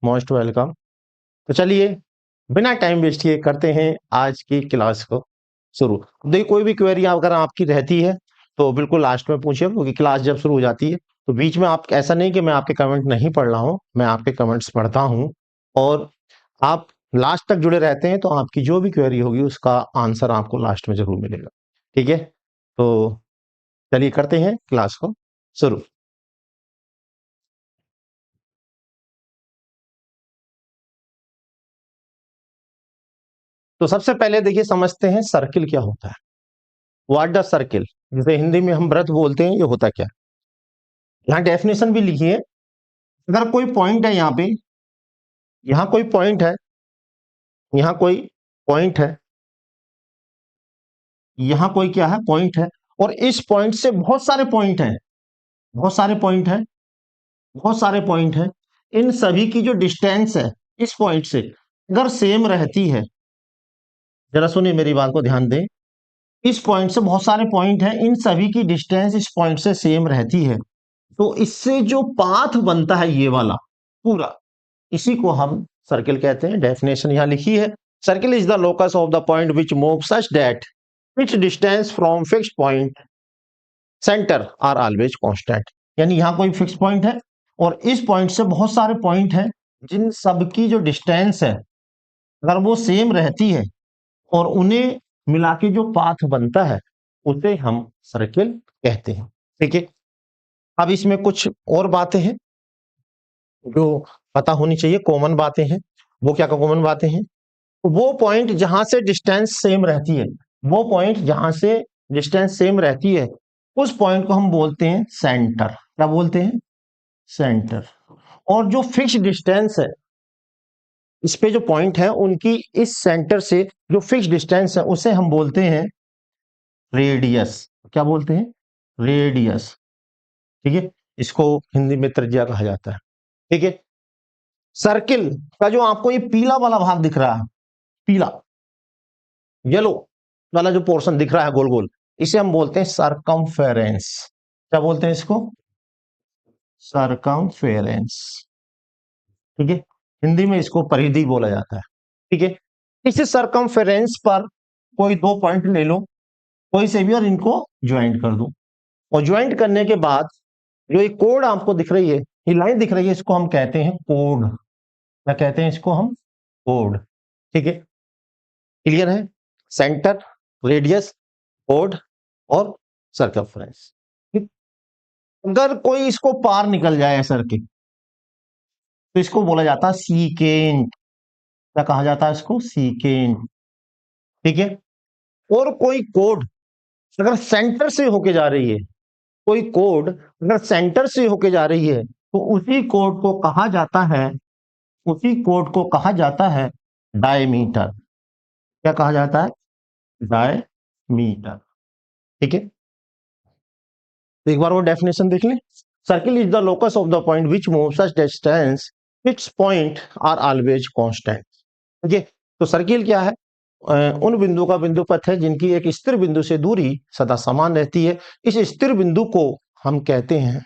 Most welcome. तो चलिए बिना टाइम वेस्ट किए करते हैं आज की क्लास को शुरू। देखिए कोई भी क्वेरी अगर आपकी रहती है तो बिल्कुल लास्ट में पूछिए, क्योंकि क्लास जब शुरू हो जाती है तो बीच में आप ऐसा नहीं कि मैं आपके कमेंट नहीं पढ़ रहा हूँ, मैं आपके कमेंट्स पढ़ता हूँ और आप लास्ट तक जुड़े रहते हैं तो आपकी जो भी क्वेरी होगी उसका आंसर आपको लास्ट में जरूर मिलेगा। ठीक है, तो चलिए करते हैं क्लास को शुरू। तो सबसे पहले देखिए समझते हैं सर्किल क्या होता है। व्हाट द सर्किल, जिसे हिंदी में हम वृत्त बोलते हैं, ये होता क्या है। यहाँ डेफिनेशन भी लिखी है। अगर कोई पॉइंट है यहाँ पे, यहाँ कोई पॉइंट है, यहाँ कोई पॉइंट है, यहाँ कोई क्या है पॉइंट है, और इस पॉइंट से बहुत सारे पॉइंट हैं, बहुत सारे पॉइंट हैं, बहुत सारे पॉइंट हैं। इन सभी की जो डिस्टेंस है इस पॉइंट से अगर सेम रहती है, जरा सुनिए मेरी बात को ध्यान दें। इस पॉइंट से बहुत सारे पॉइंट हैं, इन सभी की डिस्टेंस इस पॉइंट से सेम रहती है, तो इससे जो पाथ बनता है ये वाला पूरा, इसी को हम सर्किल कहते हैं। डेफिनेशन यहां लिखी है। Circle is the locus of the point which move such that its distance from fixed point centre are always constant. यानी यहां कोई फिक्स पॉइंट है और इस पॉइंट से बहुत सारे पॉइंट हैं जिन सब की जो डिस्टेंस है अगर वो सेम रहती है और उन्हें मिला के जो पाथ बनता है उसे हम सर्किल कहते हैं। ठीक है, अब इसमें कुछ और बातें हैं जो पता होनी चाहिए, कॉमन बातें हैं। वो क्या कॉमन बातें हैं? वो पॉइंट जहां से डिस्टेंस सेम रहती है, वो पॉइंट जहां से डिस्टेंस सेम रहती है उस पॉइंट को हम बोलते हैं सेंटर। क्या बोलते हैं? सेंटर। और जो फिक्स डिस्टेंस है इस पे जो पॉइंट है उनकी इस सेंटर से जो फिक्स डिस्टेंस है उसे हम बोलते हैं रेडियस। क्या बोलते हैं? रेडियस। ठीक है, इसको हिंदी में त्रिज्या कहा जाता है। ठीक है, सर्किल का जो आपको ये पीला वाला भाग दिख रहा है, पीला येलो वाला जो पोर्शन दिख रहा है गोल गोल, इसे हम बोलते हैं सरकमफेरेंस। क्या बोलते हैं इसको? सरकमफेरेंस। ठीक है, हिंदी में इसको परिधि बोला जाता है। ठीक है, इस सरकमफेरेंस पर कोई दो पॉइंट ले लो कोई से भी और इनको ज्वाइंट कर दो, और ज्वाइंट करने के बाद जो ये कोड आपको दिख रही है, ये लाइन दिख रही है, इसको हम कहते हैं कोड। क्या कहते हैं इसको हम? कोड। ठीक है, क्लियर है? सेंटर, रेडियस, कोड और सर्कमफ्रेंस। अगर कोई इसको पार निकल जाए सर्किल तो इसको बोला जाता है सीकेंट। क्या कहा जाता है इसको? सीकेंट। ठीक है, और कोई कोड अगर सेंटर से होके जा रही है, कोई कोड अगर सेंटर से होके जा रही है तो उसी कोड को कहा जाता है, उसी कोड को कहा जाता है डायमीटर। क्या कहा जाता है? डायमीटर। ठीक है, तो एक बार वो डेफिनेशन देख लें। Circle is the locus of the point which move such distance its point are always constant. ठीक है, तो सर्किल क्या है? उन बिंदु का बिंदु पथ है जिनकी एक स्थिर बिंदु से दूरी सदा समान रहती है। इस स्थिर बिंदु को हम कहते हैं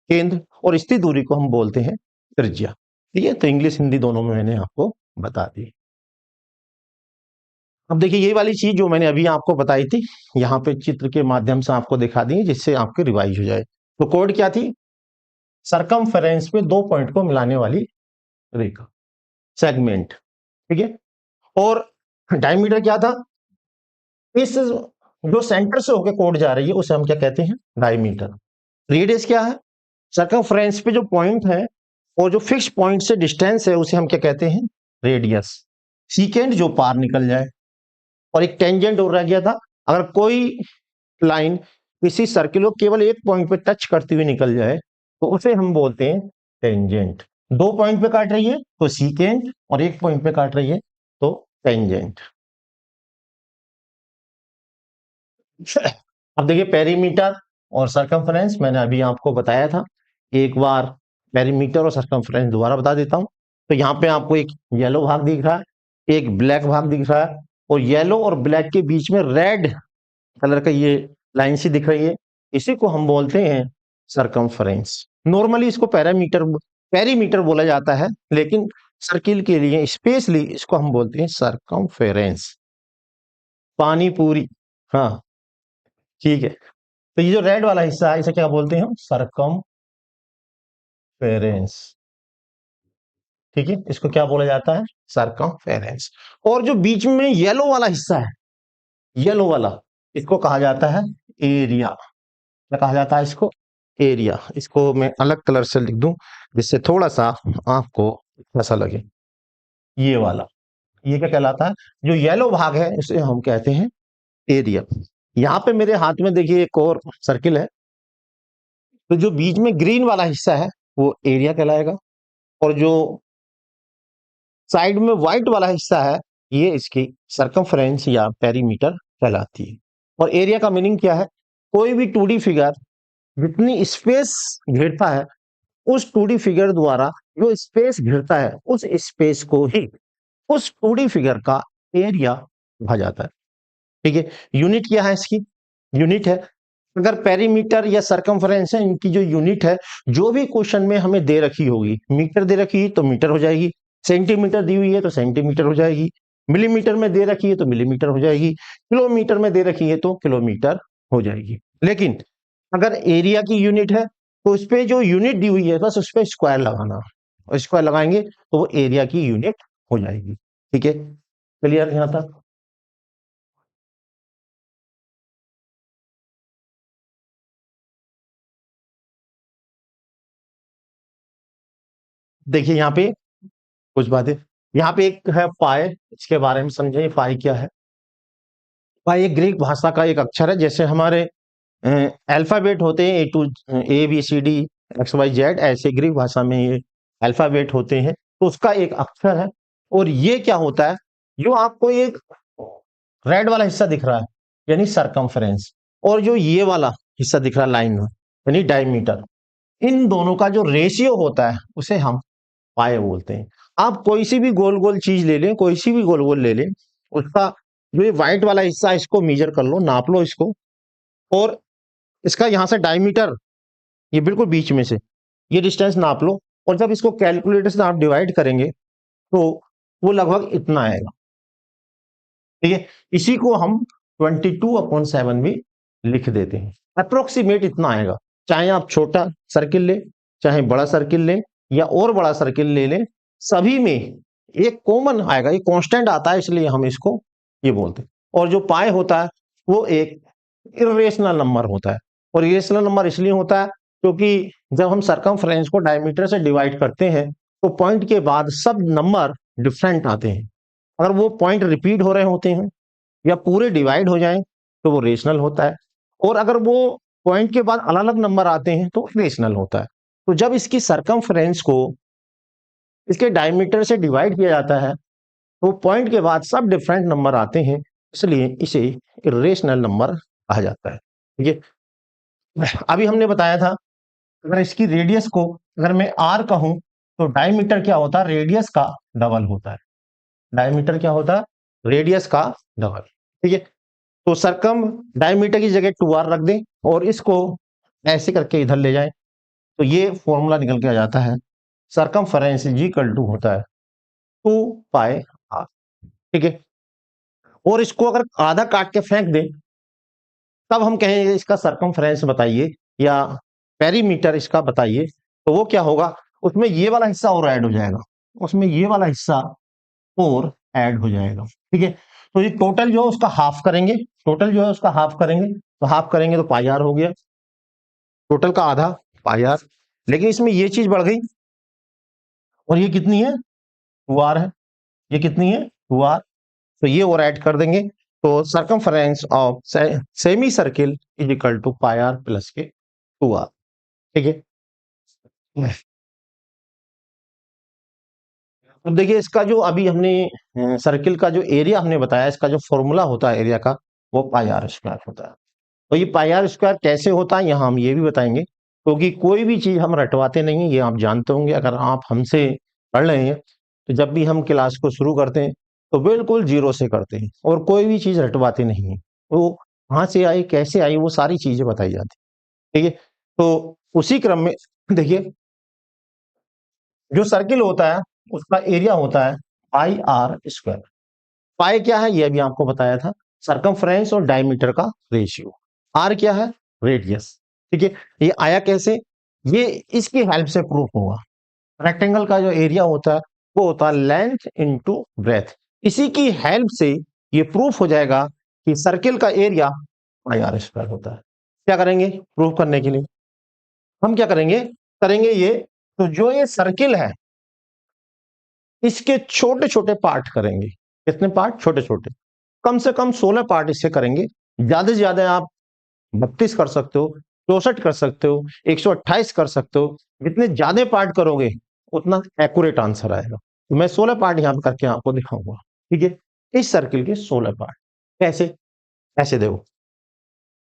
केंद्र और स्थिर दूरी को हम बोलते हैं त्रिज्या। ठीक है, तो इंग्लिश हिंदी दोनों में मैंने आपको बता दी। अब देखिए ये वाली चीज जो मैंने अभी आपको बताई थी, यहाँ पे चित्र के माध्यम से आपको दिखा दी जिससे आपके रिवाइज हो जाए। तो कोड क्या थी? सरकमफेरेंस में दो पॉइंट को मिलाने वाली रेखा, सेगमेंट। ठीक है, और डायमीटर क्या था? इस जो सेंटर से होकर कोड जा रही है उसे हम क्या कहते हैं? डायमीटर। रेडियस क्या है? सर्कमफ्रेंस पे जो पॉइंट है और जो फिक्स पॉइंट से डिस्टेंस है उसे हम क्या कहते हैं? रेडियस। सीकेंड जो पार निकल जाए, और एक टेंजेंट और रह गया था। अगर कोई लाइन किसी सर्किल को केवल एक पॉइंट पे टच करती हुई निकल जाए तो उसे हम बोलते हैं टेंजेंट। दो पॉइंट पे काट रही है तो सीकेंट, और एक पॉइंट पे काट रही है तो टेंजेंट। अब देखिए पेरीमीटर और सर्कमफ्रेंस मैंने अभी आपको बताया था। एक बार पेरीमीटर और सर्कमफ्रेंस दोबारा बता देता हूं। तो यहाँ पे आपको एक येलो भाग दिख रहा है, एक ब्लैक भाग दिख रहा है, और येलो और ब्लैक के बीच में रेड कलर का ये लाइन सी दिख रही है, इसी को हम बोलते हैं सर्कमफ्रेंस। नॉर्मली इसको पैरामीटर पेरीमीटर बोला जाता है, लेकिन सर्किल के लिए स्पेशली इसको हम बोलते हैं सरकमफेरेंस, पानी पूरी। हाँ, ठीक है। तो ये जो रेड वाला हिस्सा है इसे क्या बोलते हैं हम? सरकमफेरेंस। ठीक है, इसको क्या बोला जाता है? सरकमफेरेंस। और जो बीच में येलो वाला हिस्सा है, येलो वाला, इसको कहा जाता है एरिया। क्या कहा जाता है इसको? एरिया। इसको मैं अलग कलर से लिख दूं जिससे थोड़ा सा आपको ऐसा लगे। ये वाला, ये क्या कहलाता है? जो येलो भाग है इसे हम कहते हैं एरिया। यहाँ पे मेरे हाथ में देखिए एक और सर्किल है, तो जो बीच में ग्रीन वाला हिस्सा है वो एरिया कहलाएगा, और जो साइड में व्हाइट वाला हिस्सा है ये इसकी सरकमफ्रेंस या पेरीमीटर कहलाती है। और एरिया का मीनिंग क्या है? कोई भी 2D फिगर जितनी स्पेस घेरता है, उस 2D फिगर द्वारा जो स्पेस घेरता है उस स्पेस को ही उस 2D फिगर का एरिया कहा जाता है। ठीक है, यूनिट क्या है इसकी? यूनिट है, अगर पेरीमीटर या सरकमफ्रेंस है, इनकी जो यूनिट है, जो भी क्वेश्चन में हमें दे रखी होगी, मीटर दे रखी है तो मीटर हो जाएगी, सेंटीमीटर दी हुई है तो सेंटीमीटर हो जाएगी, मिलीमीटर में दे रखी है तो मिलीमीटर हो जाएगी, किलोमीटर में दे रखी है तो किलोमीटर हो जाएगी। लेकिन अगर एरिया की यूनिट है तो उस पर जो यूनिट दी हुई है बस उस पर स्क्वायर लगाना, और स्क्वायर लगाएंगे तो वो एरिया की यूनिट हो जाएगी। ठीक है, क्लियर यहां तक? देखिए यहाँ पे कुछ बातें, यहाँ पे एक है पाई, इसके बारे में समझे पाई क्या है? पाई एक ग्रीक भाषा का एक अक्षर है, जैसे हमारे अल्फाबेट होते हैं ABCD XYZ, ऐसे ग्रीक भाषा में ये अल्फाबेट होते हैं, तो उसका एक अक्षर है। और ये क्या होता है? जो आपको एक रेड वाला हिस्सा दिख रहा है यानी सरकमफ्रेंस, और जो ये वाला हिस्सा दिख रहा है लाइन में यानी डायमीटर, इन दोनों का जो रेशियो होता है उसे हम पाए बोलते हैं। आप कोई सी भी गोल गोल चीज ले लें, कोई सी भी गोल गोल ले लें, उसका जो ये व्हाइट वाला हिस्सा है इसको मेजर कर लो, नाप लो इसको, और इसका यहां से डायमीटर, ये बिल्कुल बीच में से ये डिस्टेंस नाप लो, और जब इसको कैलकुलेटर से आप डिवाइड करेंगे तो वो लगभग इतना आएगा। ठीक है, इसी को हम 22/7 भी लिख देते हैं, अप्रोक्सीमेट इतना आएगा। चाहे आप छोटा सर्किल लें, चाहे बड़ा सर्किल लें, या और बड़ा सर्किल ले लें, सभी में एक कॉमन आएगा, एक कांस्टेंट आता है, इसलिए हम इसको ये बोलते हैं। और जो पाई होता है वो एक इरेशनल नंबर होता है, और इरेशनल नंबर इसलिए होता है क्योंकि जब हम सरकमफ्रेंस को डायमीटर से डिवाइड करते हैं तो पॉइंट के बाद सब नंबर डिफरेंट आते हैं। अगर वो पॉइंट रिपीट हो रहे होते हैं या पूरे डिवाइड हो जाएं तो वो रेशनल होता है, और अगर वो पॉइंट के बाद अलग अलग नंबर आते हैं तो रेशनल होता है। तो जब इसकी सरकमफ्रेंस को इसके डायमीटर से डिवाइड किया जाता है तो पॉइंट के बाद सब डिफरेंट नंबर आते हैं, इसलिए इसे इरेशनल नंबर कहा जाता है। ठीक है, अभी हमने बताया था अगर इसकी रेडियस को अगर मैं r कहूं तो डायमीटर क्या होता है? रेडियस का डबल होता है। डायमीटर क्या होता है? रेडियस का डबल। ठीक है, तो सरकम डायमीटर की जगह 2r रख दें और इसको ऐसे करके इधर ले जाएं तो ये फॉर्मूला निकल के आ जाता है, सरकमफेरेंस इज इक्वल टू होता है 2πr। ठीक है, और इसको अगर आधा काट के फेंक दें तब हम कहेंगे इसका सरकमफ्रेंस बताइए या पेरीमीटर इसका बताइए, तो वो क्या होगा? उसमें ये वाला हिस्सा और ऐड हो जाएगा, उसमें ये वाला हिस्सा और ऐड हो जाएगा। ठीक है, तो ये टोटल जो है उसका हाफ करेंगे, टोटल जो है उसका हाफ करेंगे, तो हाफ करेंगे तो पाई आर हो गया, टोटल का आधा पाई आर। लेकिन इसमें ये चीज बढ़ गई, और ये कितनी है? 2r है, ये कितनी है? 2r, तो ये और ऐड कर देंगे, तो circumference of semi circle is equal to pi r plus के 2r। ठीक है, अब देखिए इसका जो अभी हमने सर्किल का जो एरिया हमने बताया, इसका जो फॉर्मूला होता है एरिया का वो पाई आर स्क्वायर होता है। तो ये पाई आर स्क्वायर कैसे होता है यहाँ हम ये भी बताएंगे, क्योंकि कोई भी चीज हम रटवाते नहीं है, ये आप जानते होंगे। अगर आप हमसे पढ़ रहे हैं तो जब भी हम क्लास को शुरू करते हैं तो बिल्कुल जीरो से करते हैं, और कोई भी चीज रटवाते नहीं है। वो कहाँ से आई, कैसे आई, वो सारी चीजें बताई जाती है। ठीक है, तो उसी क्रम में देखिए जो सर्किल होता है उसका एरिया होता है पाई आर स्क्वायर। पाई क्या है, ये भी आपको बताया था, सरकमफ्रेंस और डायमीटर का रेशियो। आर क्या है, रेडियस। ठीक है, ये आया कैसे, ये इसकी हेल्प से प्रूफ होगा। रेक्टेंगल का जो एरिया होता है वो होता है लेंथ इनटू ब्रेथ। इसी की हेल्प से ये प्रूफ हो जाएगा कि सर्किल का एरिया पाई आर स्क्वायर होता है। क्या करेंगे प्रूफ करने के लिए, हम क्या करेंगे, करेंगे ये, तो जो ये सर्किल है इसके छोटे छोटे पार्ट करेंगे। कितने पार्ट, छोटे छोटे, कम से कम 16 पार्ट इससे करेंगे। ज्यादा से ज्यादा आप 32 कर सकते हो, 64 कर सकते हो, 128 कर सकते हो। जितने ज्यादा पार्ट करोगे उतना एक्यूरेट आंसर आएगा। तो मैं 16 पार्ट यहां पर करके आपको दिखाऊंगा। ठीक है, इस सर्किल के 16 पार्ट कैसे, ऐसे देखो,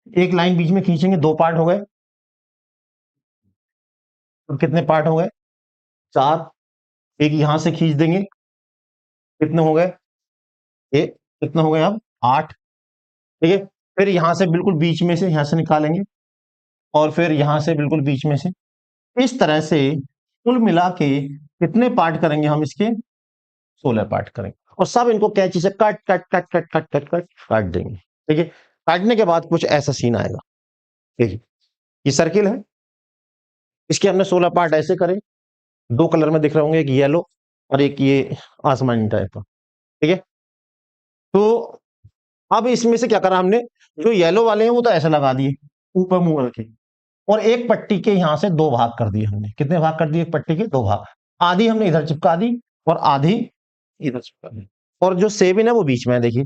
एक लाइन बीच में खींचेंगे, 2 पार्ट हो गए। तो कितने पार्ट हो गए, 4। एक यहां से खींच देंगे, कितने हो गए, ये कितने हो गए अब, 8। ठीक है, फिर यहां से बिल्कुल बीच में से, यहां से निकालेंगे, और फिर यहां से बिल्कुल बीच में से। इस तरह से कुल मिला के कितने पार्ट करेंगे हम इसके, 16 पार्ट करेंगे, और सब इनको कैंची से cut cut cut cut cut cut cut काट देंगे। ठीक है, काटने के बाद कुछ ऐसा सीन आएगा। देखिए, ये सर्किल है, इसके हमने 16 पार्ट ऐसे करे, 2 कलर में दिख रहे होंगे, एक येलो और एक ये आसमानी टाइप का। ठीक है, तो अब इसमें से क्या करा हमने, जो येलो वाले हैं वो तो ऐसे लगा दिए ऊपर मुंह करके, और एक पट्टी के यहां से 2 भाग कर दिए हमने। कितने भाग कर दिए, एक पट्टी के 2 भाग, आधी हमने इधर चिपका दी और आधी इधर चिपका दी। और जो 7 है वो बीच में है, देखिए,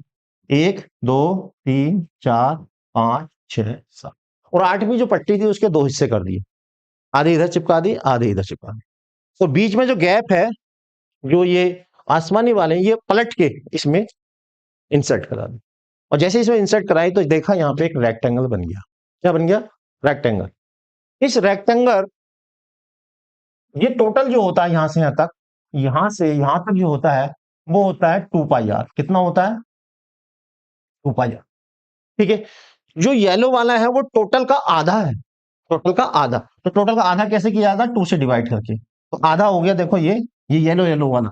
1 2 3 4 5 6 7, और 8वीं जो पट्टी थी उसके 2 हिस्से कर दिए, आधी इधर चिपका दी, आधी इधर चिपका दी। तो बीच में जो गैप है, जो ये आसमानी वाले हैं, ये पलट के इसमें इंसर्ट करा दी। और जैसे इसमें इंसर्ट कराई तो देखा यहाँ पे एक रेक्टेंगल बन गया। क्या बन गया, रेक्टेंगल। इस रेक्टेंगल, ये टोटल जो होता है यहां से यहां तक, यहां से यहां तक जो होता है वो होता है 2 पाई आर। कितना होता है, 2 पाई आर। ठीक है, जो येलो वाला है वो टोटल का आधा है, टोटल का आधा। तो टोटल का आधा कैसे किया जाता है, 2 से डिवाइड करके। तो आधा हो गया, देखो ये येलो येलो वाला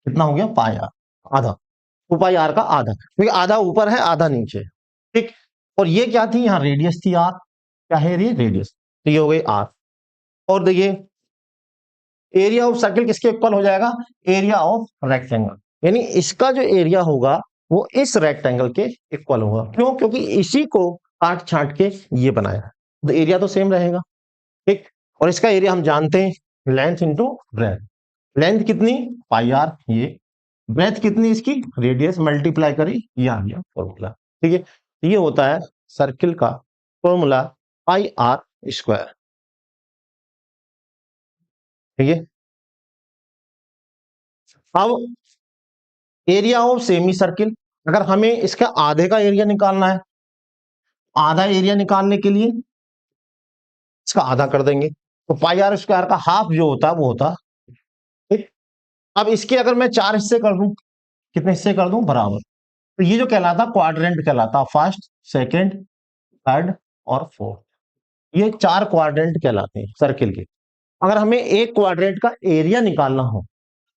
कितना हो गया, पाई आर, आधा। 2 पाई आर का आधा, क्योंकि आधा ऊपर है आधा नीचे। ठीक, और ये क्या थी, यहाँ रेडियस थी आर। क्या है ये, रेडियस। तो ये हो गई आर। और देखिए, एरिया ऑफ सर्किल किसके इक्वल हो जाएगा, एरिया ऑफ रेक्टेंगल। यानी इसका जो एरिया होगा वो इस रेक्टेंगल के इक्वल होगा। क्यों, क्योंकि इसी को काट छांट के ये बनाया है, तो एरिया तो सेम रहेगा। ठीक, और इसका एरिया हम जानते हैं, लेंथ इंटू ब्रेथ। लेंथ कितनी, पाई आर, ये ब्रेथ कितनी इसकी, रेडियस, मल्टीप्लाई करी, ये आ गया फॉर्मूला। ठीक है, तो ये होता है सर्किल का फॉर्मूला, पाई आर स्क्वायर। ठीक है, अब एरिया ऑफ सेमी सर्किल, अगर हमें इसका आधे का एरिया निकालना है, आधा एरिया निकालने के लिए इसका आधा कर देंगे, तो पाई आर स्क्वायर का हाफ जो होता है वो होता है। ठीक, अब इसके अगर मैं 4 हिस्से कर दूं, कितने हिस्से कर दूं, बराबर, तो ये जो कहलाता क्वाड्रेंट कहलाता, फर्स्ट सेकंड थर्ड और फोर्थ, ये 4 क्वाड्रेंट कहलाते हैं सर्किल के। अगर हमें एक क्वाड्रेंट का एरिया निकालना हो,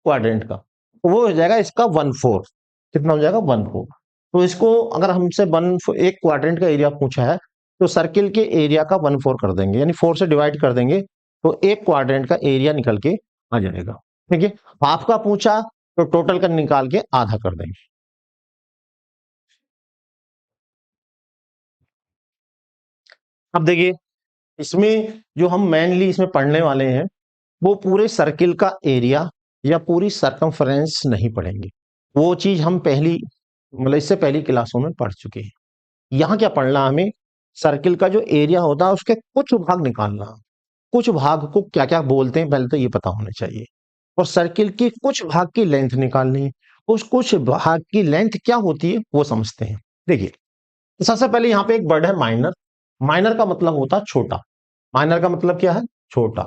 क्वाड्रेंट का, तो वो हो जाएगा इसका 1/4। कितना हो जाएगा, 1/4। तो इसको अगर हमसे एक क्वाड्रेंट का एरिया पूछा है, तो सर्किल के एरिया का 1/4 कर देंगे, यानी 4 से डिवाइड कर देंगे, तो एक क्वाड्रेंट का एरिया निकल के आ जाएगा। ठीक है, हाफ का पूछा तो टोटल का निकाल के आधा कर देंगे। अब देखिए, इसमें जो हम मेनली इसमें पढ़ने वाले हैं वो पूरे सर्किल का एरिया या पूरी सरकमफ्रेंस नहीं पढ़ेंगे। वो चीज हम पहली, मतलब इससे पहली क्लासों में पढ़ चुके हैं। यहाँ क्या पढ़ना हमें, सर्किल का जो एरिया होता है उसके कुछ भाग निकालना। कुछ भाग को क्या क्या बोलते हैं पहले तो ये पता होना चाहिए, और सर्किल की कुछ भाग की लेंथ निकालनी है। उस कुछ भाग की लेंथ क्या होती है वो समझते हैं। देखिए, तो सबसे पहले यहाँ पे एक वर्ड है माइनर। माइनर का मतलब होता है छोटा। माइनर का मतलब क्या है, छोटा।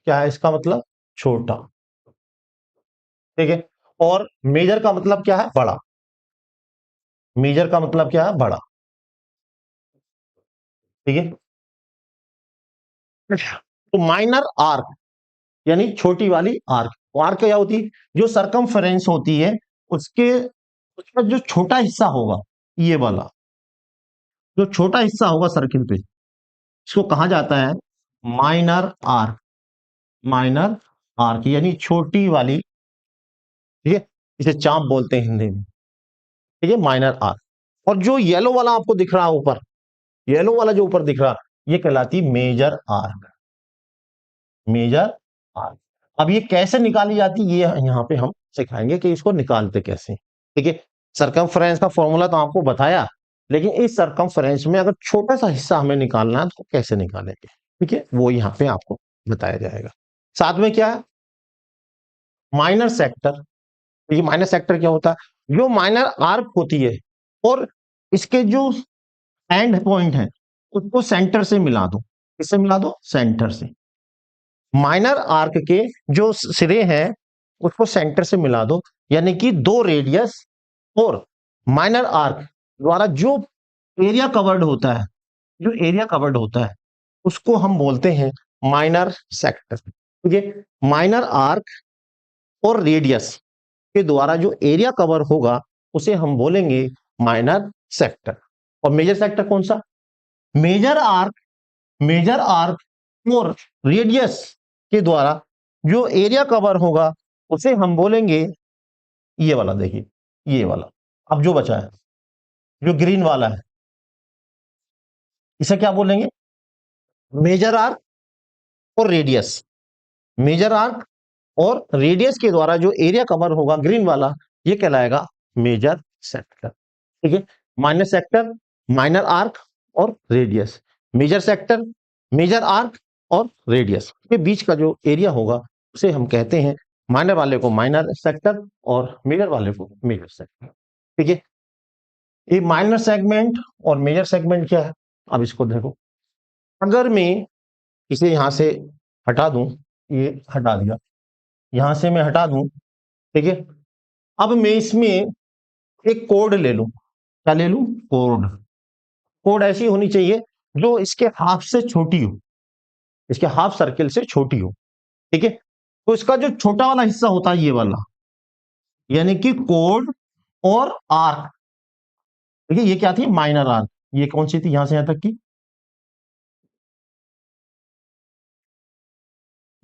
क्या है इसका मतलब, छोटा। ठीक है, और मेजर का मतलब क्या है, बड़ा। मेजर का मतलब क्या है, बड़ा। ठीक है, तो माइनर आर्क यानी छोटी वाली आर्क, आर्क क्या होती है, जो सरकमफेरेंस होती है उसके, उसका जो छोटा हिस्सा होगा, ये वाला जो छोटा हिस्सा होगा सर्किल पे, इसको कहा जाता है माइनर आर्क। माइनर आर्क यानी छोटी वाली, ठीक है, इसे चाप बोलते हैं हिंदी में, ठीक है, माइनर आर्क। और जो येलो वाला आपको दिख रहा है ऊपर, येलो वाला जो ऊपर दिख रहा, ये कहलाती मेजर आर्क। Major arc. अब ये कैसे निकाली जाती, ये यहाँ पे हम सिखाएंगे कि इसको निकालते कैसे, ठीक है। सरकमफ्रेंस का फॉर्मूला तो आपको बताया, लेकिन इस सरकमफ्रेंस में अगर छोटा सा हिस्सा हमें निकालना है तो कैसे निकालेंगे, ठीक है, वो यहाँ पे आपको बताया जाएगा। साथ में क्या है, माइनर सेक्टर। ये माइनर सेक्टर क्या होता है, जो माइनर आर्क होती है और इसके जो एंड पॉइंट है उसको सेंटर से मिला दो। किससे मिला दो, सेंटर से। माइनर आर्क के जो सिरे हैं उसको सेंटर से मिला दो, यानी कि दो रेडियस और माइनर आर्क द्वारा जो एरिया कवर्ड होता है, जो एरिया कवर्ड होता है उसको हम बोलते हैं माइनर सेक्टर, ठीक है। माइनर आर्क और रेडियस के द्वारा जो एरिया कवर होगा उसे हम बोलेंगे माइनर सेक्टर। और मेजर सेक्टर कौन सा, मेजर आर्क, मेजर आर्क और रेडियस के द्वारा जो एरिया कवर होगा उसे हम बोलेंगे, ये वाला देखिए, ये वाला अब जो बचा है, जो ग्रीन वाला है, इसे क्या बोलेंगे, मेजर आर्क और रेडियस। मेजर आर्क और रेडियस के द्वारा जो एरिया कवर होगा ग्रीन वाला, ये कहलाएगा मेजर सेक्टर, ठीक है। माइनर सेक्टर, माइनर आर्क और radius. Major sector, major arc और रेडियस के बीच का जो एरिया होगा उसे हम कहते हैं, माइनर वाले को माइनर सेक्टर और मेजर वाले को मेजर सेक्टर, ठीक है। ये माइनर सेगमेंट और मेजर सेगमेंट क्या है, अब इसको देखो। अगर मैं इसे यहां से हटा दूं, ये हटा दिया, यहां से मैं हटा दूं, ठीक है। अब मैं इसमें एक कोड ले लूं, क्या ले लूं, कोड। कोड ऐसी होनी चाहिए जो इसके हाफ से छोटी हो, इसके हाफ सर्किल से छोटी हो, ठीक है। तो इसका जो छोटा वाला हिस्सा होता है ये वाला, यानी कि कोड और आर्क, ठीक है, ये क्या थी, माइनर आर्क। ये कौन सी थी, यहां से यहां तक की,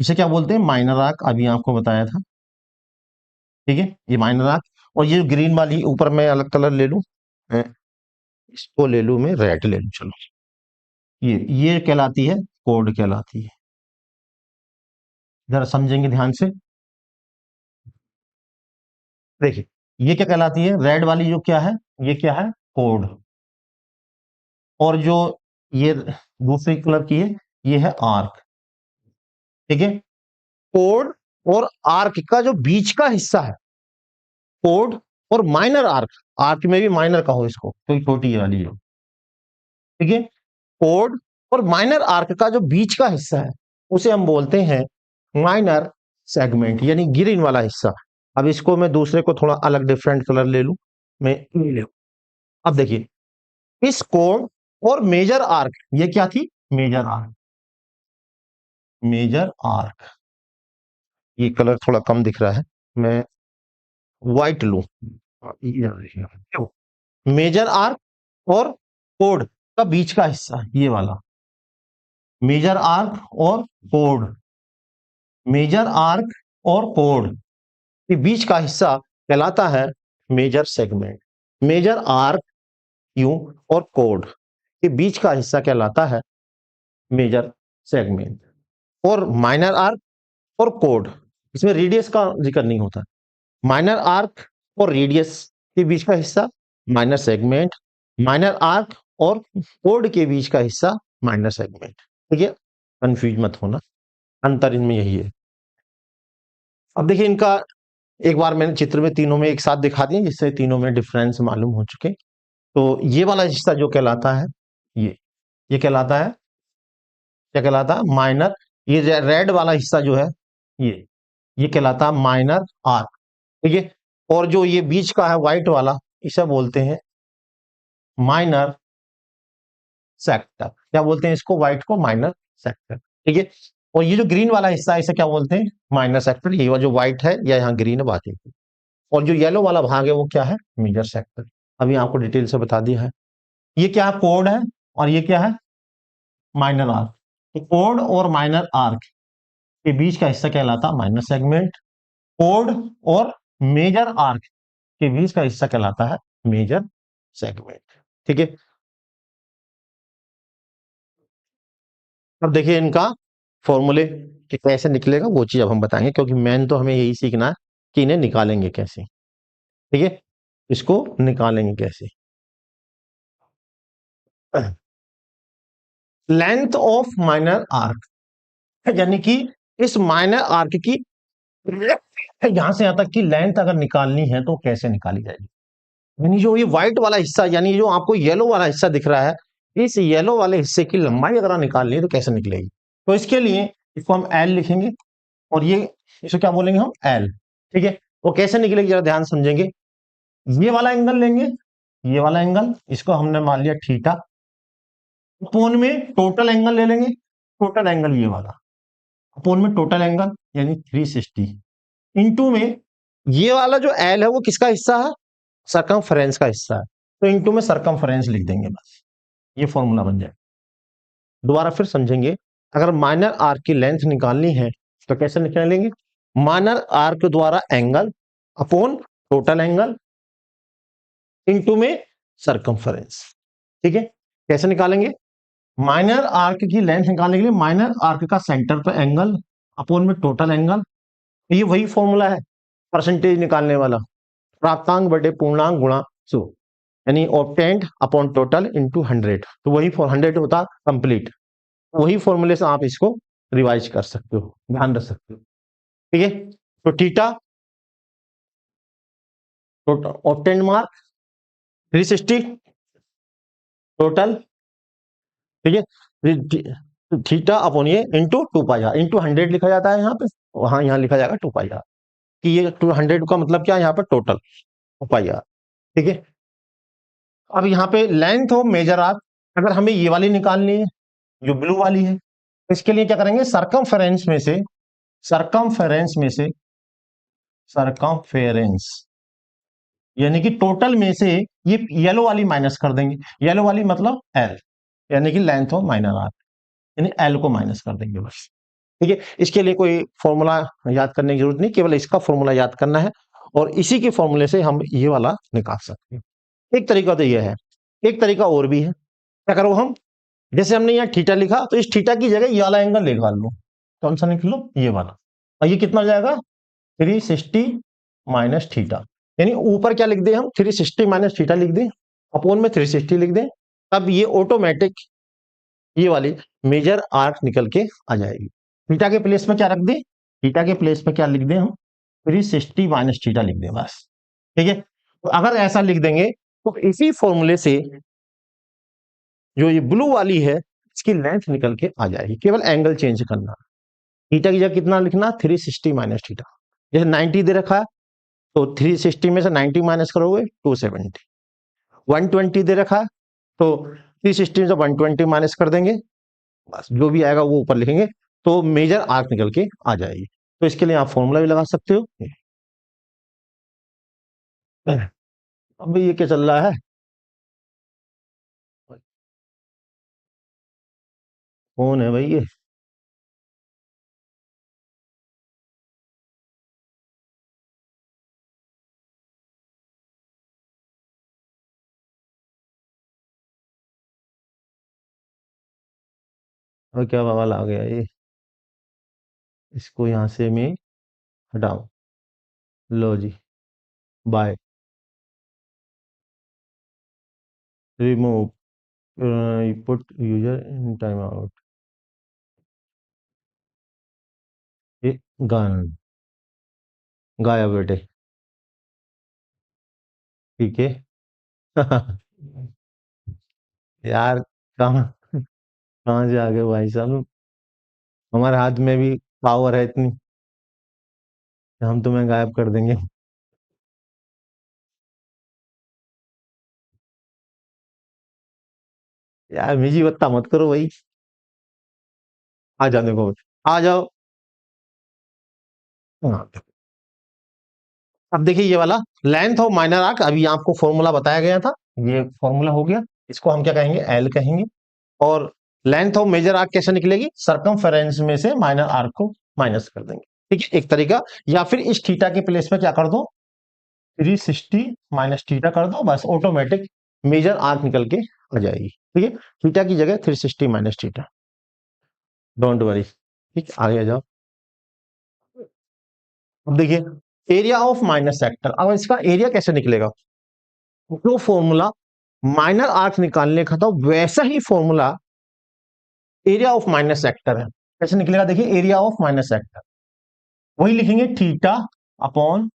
इसे क्या बोलते हैं, माइनर आर्क, अभी आपको बताया था, ठीक है। ये माइनर आर्क। और ये ग्रीन वाली ऊपर मैं अलग कलर ले लूं, इसको ले लूं, मैं रेड ले लूं, चलो। ये कहलाती है कोड, कहलाती है। जरा समझेंगे ध्यान से, देखिए ये क्या कहलाती है, रेड वाली जो क्या है, ये क्या है, कोड। और जो ये दूसरी कलर की है, ये है आर्क, ठीक है। कोड और आर्क का जो बीच का हिस्सा है, कोड और माइनर आर्क, आर्क में भी माइनर का हो इसको, क्योंकि छोटी वाली है, ठीक है। कोड और माइनर आर्क का जो बीच का हिस्सा है उसे हम बोलते हैं माइनर सेगमेंट, यानी ग्रीन वाला हिस्सा। अब इसको मैं दूसरे को थोड़ा अलग डिफरेंट कलर ले लूं, मैं ये ले लूं। अब देखिए इस कोड और मेजर आर्क, ये क्या थी, मेजर आर्क, मेजर आर्क। ये कलर थोड़ा कम दिख रहा है, मैं व्हाइट लूं। मेजर आर्क और कोड का बीच का हिस्सा, ये वाला मेजर आर्क और कोड, मेजर आर्क और कोड के बीच का हिस्सा कहलाता है major segment. Major arc U और कोड के बीच का हिस्सा कहलाता है मेजर सेगमेंट। और माइनर आर्क और कोड, इसमें रेडियस का जिक्र नहीं होता। माइनर आर्क और रेडियस के बीच का हिस्सा माइनर सेगमेंट, माइनर आर्क और कोड के बीच का हिस्सा माइनर सेगमेंट, ठीक है। कंफ्यूज मत होना, अंतर इनमें यही है। अब देखिए इनका एक बार मैंने चित्र में तीनों में एक साथ दिखा दिए, जिससे तीनों में डिफरेंस मालूम हो चुके। तो ये वाला हिस्सा जो कहलाता है, ये कहलाता है, क्या कहलाता है, माइनर। ये रेड वाला हिस्सा जो है, ये कहलाता है माइनर आर्क, ठीक है। और जो ये बीच का है व्हाइट वाला, इसे बोलते हैं माइनर सेक्टर। क्या बोलते हैं इसको, व्हाइट को माइनर सेक्टर, ठीक है। और ये जो ग्रीन वाला हिस्सा है इसे क्या बोलते हैं, माइनर सेक्टर। ये जो व्हाइट है या यहाँ ग्रीन है बात है। और जो येलो वाला भाग है वो क्या है, मेजर सेक्टर। अभी आपको डिटेल से बता दिया है। ये क्या है, कोड है, और ये क्या है, माइनर आर्क। तो कोड और माइनर आर्क के बीच का हिस्सा कहलाता है माइनर सेगमेंट। कोड और मेजर आर्क के बीच का हिस्सा कहलाता है मेजर सेगमेंट। ठीक है। अब देखिए इनका फॉर्मूले कि कैसे निकलेगा वो चीज अब हम बताएंगे, क्योंकि मेन तो हमें यही सीखना है कि इन्हें निकालेंगे कैसे। ठीक है, इसको निकालेंगे कैसे। लेंथ ऑफ माइनर आर्क, यानी कि इस माइनर आर्क की यहां से यहां तक की लेंथ अगर निकालनी है तो कैसे निकाली जाएगी। यानी जो ये व्हाइट वाला हिस्सा, यानी जो आपको येलो वाला हिस्सा दिख रहा है, इस येलो वाले हिस्से की लंबाई अगर निकालनी है तो कैसे निकलेगी। तो इसके लिए इसको हम एल लिखेंगे, और ये इसे क्या बोलेंगे हम, एल। ठीक है, वो कैसे निकलेगी जरा ध्यान समझेंगे। ये वाला एंगल लेंगे, ये वाला एंगल, इसको हमने मान लिया थीटा। अपोन में टोटल एंगल ले लेंगे, टोटल एंगल ये वाला, अपोन में टोटल एंगल यानी 360, इंटू में ये वाला जो एल है वो किसका हिस्सा है, सरकमफ्रेंस का हिस्सा है, तो इंटू में सरकमफ्रेंस लिख देंगे बस, ये फॉर्मूला बन जाए। दोबारा फिर समझेंगे, अगर माइनर आर्क की लेंथ निकालनी है तो कैसे निकालेंगे, माइनर आर्क द्वारा angle upon total angle into में सरकमफ्रेंस। ठीक है, कैसे निकालेंगे, माइनर आर्क की लेंथ निकालने के लिए माइनर आर्क का सेंटर पे एंगल अपॉन में टोटल एंगल, ये वही फॉर्मूला है परसेंटेज निकालने वाला, प्राप्तांक बटे पूर्णांक गुणा 100, यानी ऑब्टेंड अपॉन टोटल इनटू 100, तो वही 100 होता कंप्लीट। वही फॉर्मूले से आप इसको रिवाइज कर सकते हो, ध्यान रख सकते हो। ठीक है, तो theta total obtained mark 360 total. ठीक है, थीटा अपॉन ये इंटू 2 पाई आर, इंटू 100 लिखा जाता है यहाँ पे, वहां यहाँ लिखा जाएगा 2 पाई आर, कि ये 200 का मतलब क्या है यहाँ पे टोटल 2 पाई आर। ठीक है, अब यहाँ पे लेंथ ऑफ मेजर आर्क, अगर हमें ये वाली निकालनी है जो ब्लू वाली है, तो इसके लिए क्या करेंगे, सरकमफेरेंस में से, सरकमफेरेंस में से, सरकमफेरेंस यानी कि टोटल में से ये येलो वाली माइनस कर देंगे, येलो वाली मतलब एल, यानी कि लेंथ ऑफ माइनर आर्क, यानी एल को माइनस कर देंगे बस। ठीक है, इसके लिए कोई फॉर्मूला याद करने की जरूरत नहीं, केवल इसका फॉर्मूला याद करना है, और इसी के फॉर्मूले से हम ये वाला निकाल सकते हैं। एक तरीका तो ये है, एक तरीका और भी है। क्या करो हम, जैसे हमने यहाँ थीटा लिखा तो इस थीटा की जगह ये वाला एंगल निकाल लो, कौन सा निकलो, ये वाला, और ये कितना हो जाएगा 360 माइनस थीटा, यानी ऊपर क्या लिख दें हम, 360 माइनस थीटा लिख दें, अपोन में 360 लिख दें, तब ये ऑटोमेटिक ये वाली मेजर आर्क निकल के आ जाएगी। थीटा के प्लेस में क्या रख दें, थीटा के प्लेस में क्या लिख दें हम, 360 माइनस थीटा लिख दें बस। ठीक है, तो अगर ऐसा लिख देंगे तो इसी फॉर्मूले से जो ये ब्लू वाली है इसकी लेंथ निकल के आ जाएगी, केवल एंगल चेंज करना। थीटा की जगह कितना लिखना, 360 माइनस थीटा, जैसे 90 दे रखा है तो 360 में से 90 माइनस करोगे 270, 120 दे रखा है तो 360 में से 120 माइनस कर देंगे, बस जो भी आएगा वो ऊपर लिखेंगे, तो मेजर आर्क निकल के आ जाएगी। तो इसके लिए आप फॉर्मूला भी लगा सकते हो। अब ये क्या चल रहा है, कौन है भाई ये, और क्या बवाल आ गया ये, इसको यहां से मैं हटाऊं, लो जी, bye, remove, put user in time out, ये गन गायब बेटे। ठीक है। यार कहाँ कहाँ से आ गए भाई साहब, हमारे हाथ में भी पावर है इतनी कि हम तुम्हें गायब कर देंगे। यार मिजी बत्ता मत करो भाई, आ जाने को। आ जाओ। हाँ, अब देखिए ये वाला लेंथ ऑफ माइनर आर्क, अभी आपको फॉर्मूला बताया गया था, ये फॉर्मूला हो गया। इसको हम क्या कहेंगे, एल कहेंगे। और लेंथ ऑफ मेजर आर्क कैसे निकलेगी, सरकमफेरेंस में से माइनर आर्क को माइनस कर देंगे, ठीक है, एक तरीका। या फिर इस थीटा के प्लेस पे क्या कर दो, 360 माइनस थीटा कर दो, बस ऑटोमेटिक मेजर आर्क निकल के आ जाएगी, ठीक है। थीटा की जगह 360 माइनस थीटा, डोंट वरी, ठीक, आगे जाओ। अब देखिए एरिया ऑफ माइनर सेक्टर, अब इसका एरिया कैसे निकलेगा, जो फॉर्मूला माइनर आर्क निकालने का था वैसा ही formula area of minor sector है। कैसे निकलेगा, देखिए एरिया ऑफ माइनर सेक्टर वही लिखेंगे, थीटा अपॉन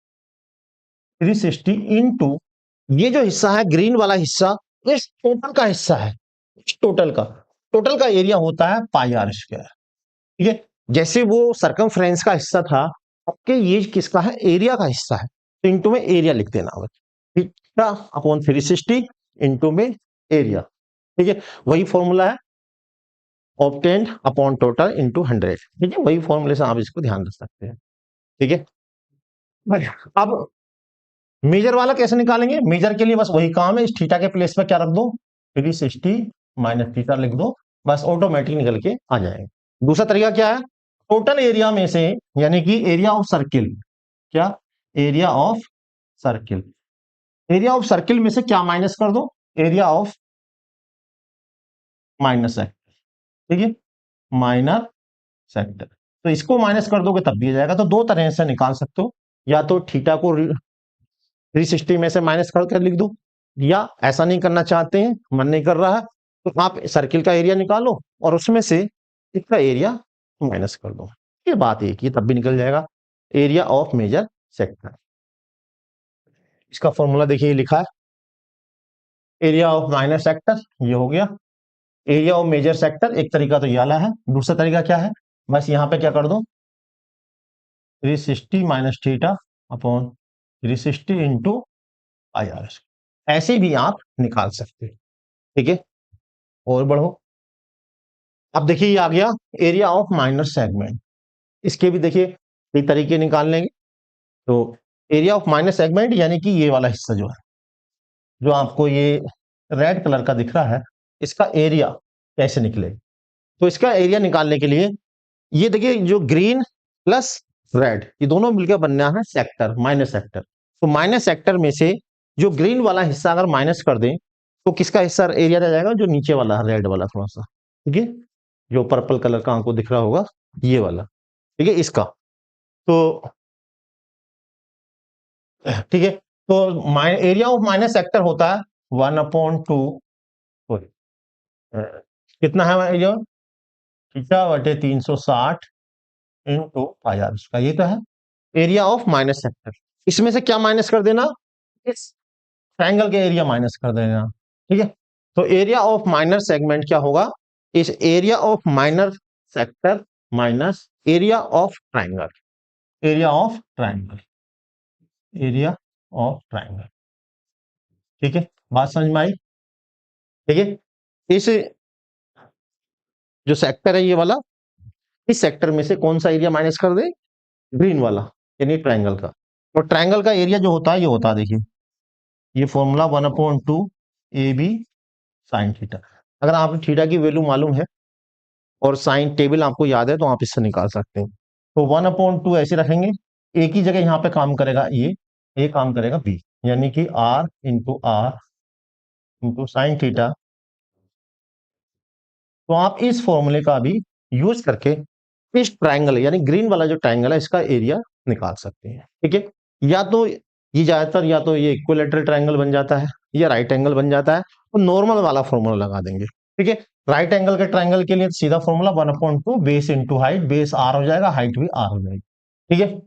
360 इंटू ये जो हिस्सा है ग्रीन वाला हिस्सा, इस टोटल का हिस्सा है, इस टोटल का एरिया होता है पाई आर स्क्वायर, ठीक है। जैसे वो सरकमफ्रेंस का हिस्सा था, आपके ये किसका है, एरिया का हिस्सा है, तो इंटू में एरिया लिख देना होगा, थीटा अपॉन 360 इंटू में एरिया, ठीक है। वही फॉर्मूला है, ऑब्टेन्ड अपॉन टोटल इंटू 100, ठीक है, वही फॉर्मूले से आप इसको ध्यान रख सकते हैं, ठीक है। अब मेजर वाला कैसे निकालेंगे, मेजर के लिए बस वही काम है, इस थीटा के प्लेस पे क्या रख दो, 360 माइनस थीटा लिख दो, बस ऑटोमेटिक निकल के आ जाएगा। दूसरा तरीका क्या है, टोटल एरिया में से, यानी कि एरिया ऑफ सर्किल, क्या, area of circle, area of circle में से क्या माइनस कर दो, एरिया ऑफ माइनस सेक्टर, ठीक है, माइनर सेक्टर, तो इसको माइनस कर दोगे तब भी आ जाएगा। तो दो तरह से निकाल सकते हो, या तो थीटा को 360 में से माइनस करके लिख दो, या ऐसा नहीं करना चाहते हैं, मन नहीं कर रहा है, तो आप सर्किल का एरिया निकालो और उसमें से इसका एरिया माइनस कर दो, ये बात एक ही, तब भी निकल जाएगा, एरिया ऑफ मेजर सेक्टर। इसका फॉर्मूला देखिए लिखा है, एरिया ऑफ माइनर सेक्टर ये हो गया, एरिया ऑफ मेजर सेक्टर एक तरीका तो ये वाला है, दूसरा तरीका क्या है, बस यहां पे क्या कर दो, 360 minus theta upon 360 into I R, ऐसे भी आप निकाल सकते हैं, ठीक है। और बढ़ो, अब देखिए ये आ गया एरिया ऑफ माइनर सेगमेंट, इसके भी देखिए कई तरीके निकाल लेंगे। तो एरिया ऑफ माइनर सेगमेंट यानी कि ये वाला हिस्सा जो है, जो आपको ये रेड कलर का दिख रहा है, इसका एरिया कैसे निकले, तो इसका एरिया निकालने के लिए ये देखिए जो ग्रीन प्लस रेड ये दोनों मिलकर बनना है सेक्टर, माइनस सेक्टर। तो माइनस सेक्टर में से जो ग्रीन वाला हिस्सा अगर माइनस कर दें तो किसका हिस्सा एरिया रह जाएगा, जो नीचे वाला रेड वाला थोड़ा सा, ठीक है, जो पर्पल कलर का आपको दिख रहा होगा ये वाला, ठीक है, इसका। तो ठीक है, तो एरिया ऑफ माइनस सेक्टर होता है 1/2, कितना है एरिया, थीटा बटे 360 इंटू पाई आर, इसका ये तो है एरिया ऑफ माइनस सेक्टर। इसमें से क्या माइनस कर देना, इस ट्रायंगल के एरिया माइनस कर देना, ठीक है। तो एरिया ऑफ माइनर सेगमेंट क्या होगा, इस area of minor sector minus area of triangle, area of triangle, area of triangle, ठीक है, बात समझ में आई, ठीक है। इस जो सेक्टर है ये वाला, इस सेक्टर में से कौन सा एरिया माइनस कर दे, ग्रीन वाला, यानी ट्रायंगल का। और ट्रायंगल का एरिया जो होता है ये होता है, देखिए ये formula 1/2 A B sine theta, अगर आपको थीटा की वैल्यू मालूम है और साइन टेबल आपको याद है तो आप इससे निकाल सकते हैं। तो 1/2 ऐसे रखेंगे, एक ही जगह यहाँ पे काम करेगा ये काम करेगा बी, यानी कि आर इंटू साइन थीटा। तो आप इस फॉर्मूले का भी यूज करके इस ट्रायंगल यानी ग्रीन वाला जो ट्रायंगल है इसका एरिया निकाल सकते हैं, ठीक है। या तो ये ज्यादातर या तो ये इक्विलेटरल ट्रायंगल बन जाता है या राइट एंगल बन जाता है, तो नॉर्मल वाला फॉर्मूला लगा देंगे, ठीक है। राइट एंगल के ट्रायंगल के लिए सीधा formula 1/2 base into height, base r हो जाएगा, हाइट भी आर हो जाएगी, ठीक है।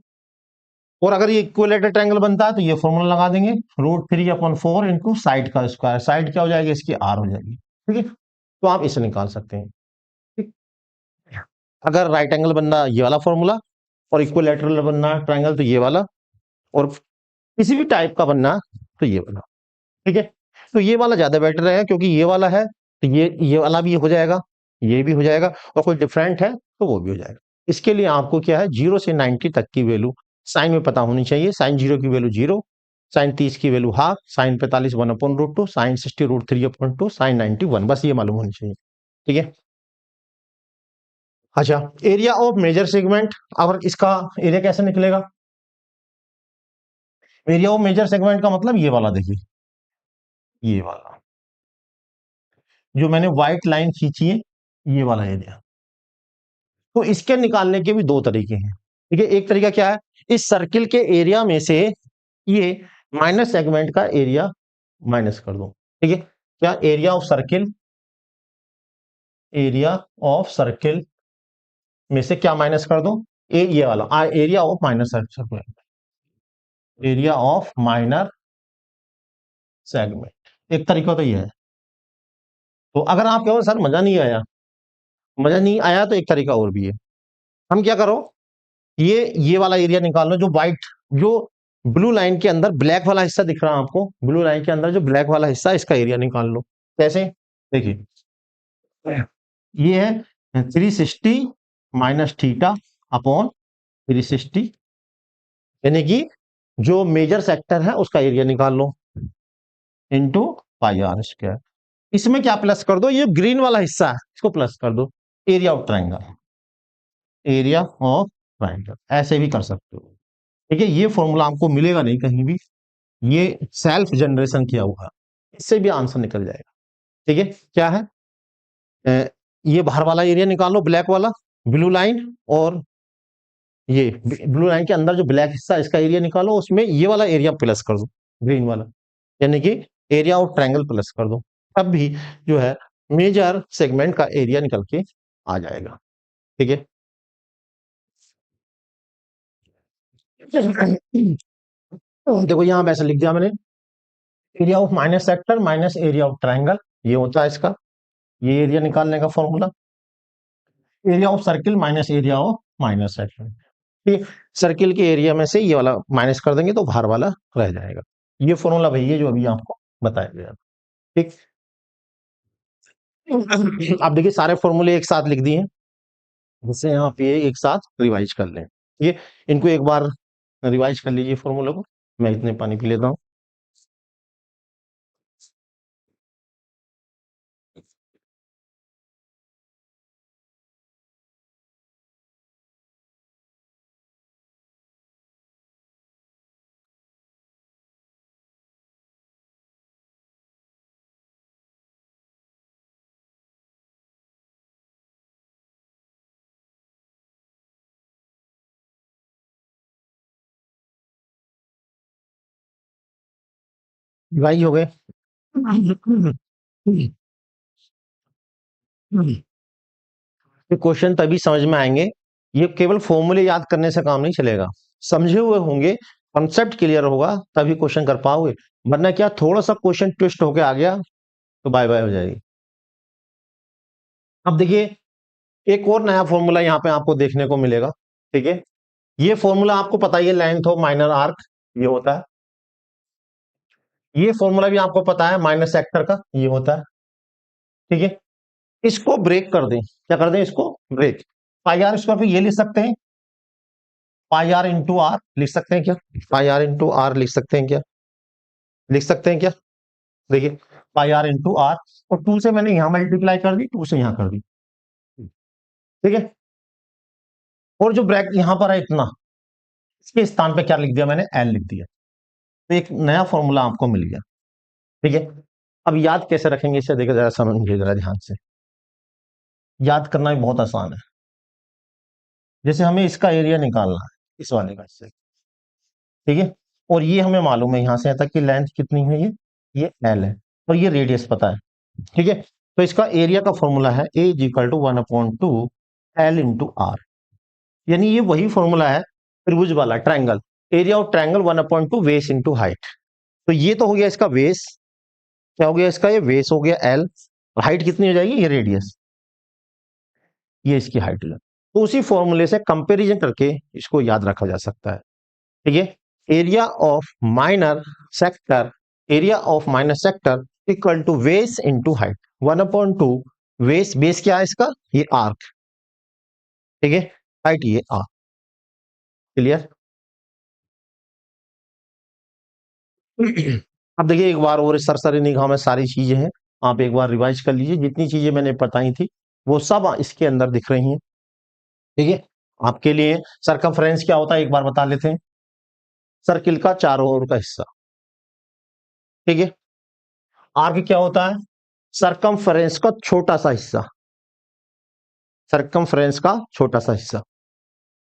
और अगर ये इक्विलेटरल ट्रायंगल बनता है तो ये फॉर्मूला लगा देंगे, √3/4 इंटू साइड का स्क्वायर, साइड क्या हो जाएगी इसकी आर हो जाएगी, ठीक है। तो आप इसे निकाल सकते हैं, ठीक। अगर राइट एंगल बनना ये वाला फॉर्मूला और इक्विलेटरल बनना ट्रायंगल तो ये वाला, और किसी भी टाइप का बनना तो ये वाला, ठीक है। तो ये वाला ज्यादा बेटर है क्योंकि ये वाला है तो ये वाला भी हो जाएगा, ये भी हो जाएगा, और कोई डिफरेंट है तो वो भी हो जाएगा, इसके लिए आपको क्या है, 0 से 90 तक की वैल्यू साइन में पता होनी चाहिए। साइन 0 की वैल्यू 0, साइन 30 की value half, sine 45 1/√2, sine 60 √3/2, sine 90 1, बस ये मालूम होनी चाहिए। ठीक है। अच्छा, एरिया ऑफ मेजर सेगमेंट, और इसका एरिया कैसे निकलेगा? एरिया ऑफ मेजर सेगमेंट का मतलब ये वाला, देखिए ये वाला जो मैंने व्हाइट लाइन खींची है, ये वाला एरिया। तो इसके निकालने के भी दो तरीके हैं। ठीक है, एक तरीका क्या है, इस सर्किल के एरिया में से ये माइनस सेगमेंट का एरिया माइनस कर दो। ठीक है, क्या area of circle, area of circle में से क्या माइनस कर दो, ये वाला area of minus circle, area of minor segment. एक तरीका तो ये है। तो अगर आप कहो सर मजा नहीं आया, मजा नहीं आया, तो एक तरीका और भी है। हम क्या करो, ये वाला एरिया निकाल लो, जो व्हाइट, जो ब्लू लाइन के अंदर ब्लैक वाला हिस्सा दिख रहा है आपको, ब्लू लाइन के अंदर जो ब्लैक वाला हिस्सा, इसका एरिया निकाल लो। कैसे? देखिए, ये है 360 माइनस थीटा अपॉन 360, यानी कि जो मेजर सेक्टर है उसका एरिया निकाल लो, इंटू पाई आर स्क्वायर। इसमें क्या प्लस कर दो, ये ग्रीन वाला हिस्सा है इसको प्लस कर दो, area of triangle, area of triangle, ऐसे भी कर सकते हो। ठीक है, ये फॉर्मूला आपको मिलेगा नहीं कहीं भी, ये सेल्फ जनरेशन किया हुआ है, इससे भी आंसर निकल जाएगा। ठीक है, क्या है, ये बाहर वाला एरिया निकालो, ब्लैक वाला, ब्लू लाइन, और ये ब्लू लाइन के अंदर जो ब्लैक हिस्सा, इसका एरिया निकालो, उसमें ये वाला एरिया प्लस कर दो, ग्रीन वाला, यानी कि एरिया ऑफ ट्रायंगल प्लस कर दो, तब भी जो है मेजर सेगमेंट का एरिया निकल के आ जाएगा। ठीक है, देखो यहां वैसे लिख दिया मैंने, area of minus sector minus area of triangle, ये होता है इसका, ये एरिया निकालने का formula, area of circle minus area of minus sector. ठीक, सर्किल के एरिया में से ये वाला माइनस कर देंगे तो बाहर वाला रह जाएगा। ये फॉर्मूला भैया जो अभी आपको बताया गया। ठीक, आप देखिए सारे फॉर्मूले एक साथ लिख दिए, जिससे यहाँ पे एक साथ रिवाइज कर लें। ठीक है, इनको एक बार रिवाइज कर लीजिए फॉर्मूले को, मैं इतने पानी पी लेता हूँ। रिवाइज हो गए। ये क्वेश्चन तभी समझ में आएंगे, ये केवल फॉर्मूले याद करने से काम नहीं चलेगा, समझे हुए होंगे, कॉन्सेप्ट क्लियर होगा तभी क्वेश्चन कर पाओगे, वरना क्या थोड़ा सा क्वेश्चन ट्विस्ट होके आ गया तो बाय बाय हो जाएगी। अब देखिए, एक और नया फॉर्मूला यहाँ पे आपको देखने को मिलेगा। ठीक है, ये फॉर्मूला आपको पता ही है, लेंथ ऑफ माइनर आर्क ये होता है, ये फॉर्मूला भी आपको पता है माइनस सेक्टर का ये होता है। ठीक है, इसको ब्रेक कर दें, क्या कर दें इसको ब्रेक, पाई आर स्क्वायर पे ये लिख सकते हैं, पाई आर इंटू आर लिख सकते हैं क्या, पाई आर इंटू आर लिख सकते हैं क्या, लिख सकते हैं क्या, देखिए पाई आर इंटू आर, और 2 से मैंने यहां मल्टीप्लाई कर दी, 2 से यहां कर दी। ठीक है, और जो ब्रैकेट यहां पर है इतना, इसके स्थान पे क्या लिख दिया मैंने, एल लिख दिया, तो एक नया फॉर्मूला आपको मिल गया। ठीक है, अब याद कैसे रखेंगे इसे देखिए जरा, समझिए जरा ध्यान से, याद करना भी बहुत आसान है। जैसे हमें इसका एरिया निकालना है, इस वाले का इससे, ठीक है, और ये हमें मालूम है यहां से यहाँ तक की लेंथ कितनी है, ये एल है, और ये रेडियस पता है। ठीक है, तो इसका एरिया का फॉर्मूला है A is equal to 1/2 L into R, यानी ये वही फॉर्मूला है त्रिभुज वाला, triangle, area of triangle 1/2 base into height. तो ये तो हो गया इसका बेस, क्या हो गया इसका, ये बेस हो गया एल, हाइट कितनी हो जाएगी, ये रेडियस, ये इसकी हाइट है। तो उसी फॉर्मूले से कंपैरिजन करके इसको याद रखा जा सकता है। ठीक है, area of minor sector, area of minor sector equal to base into height, 1/2 base, base क्या है इसका, ये आर्क। ठीक है, हाइट ये आर। क्लियर? अब देखिए एक बार और सरसरी निगाह में सारी चीजें हैं, आप एक बार रिवाइज कर लीजिए, जितनी चीजें मैंने बताई थी वो सब इसके अंदर दिख रही हैं। ठीक है, आपके लिए सरकमफ्रेंस क्या होता है एक बार बता लेते हैं। सर्किल का चारों ओर का हिस्सा। ठीक है, आर्क क्या होता है? सरकमफ्रेंस का छोटा सा हिस्सा, सरकमफ्रेंस का छोटा सा हिस्सा।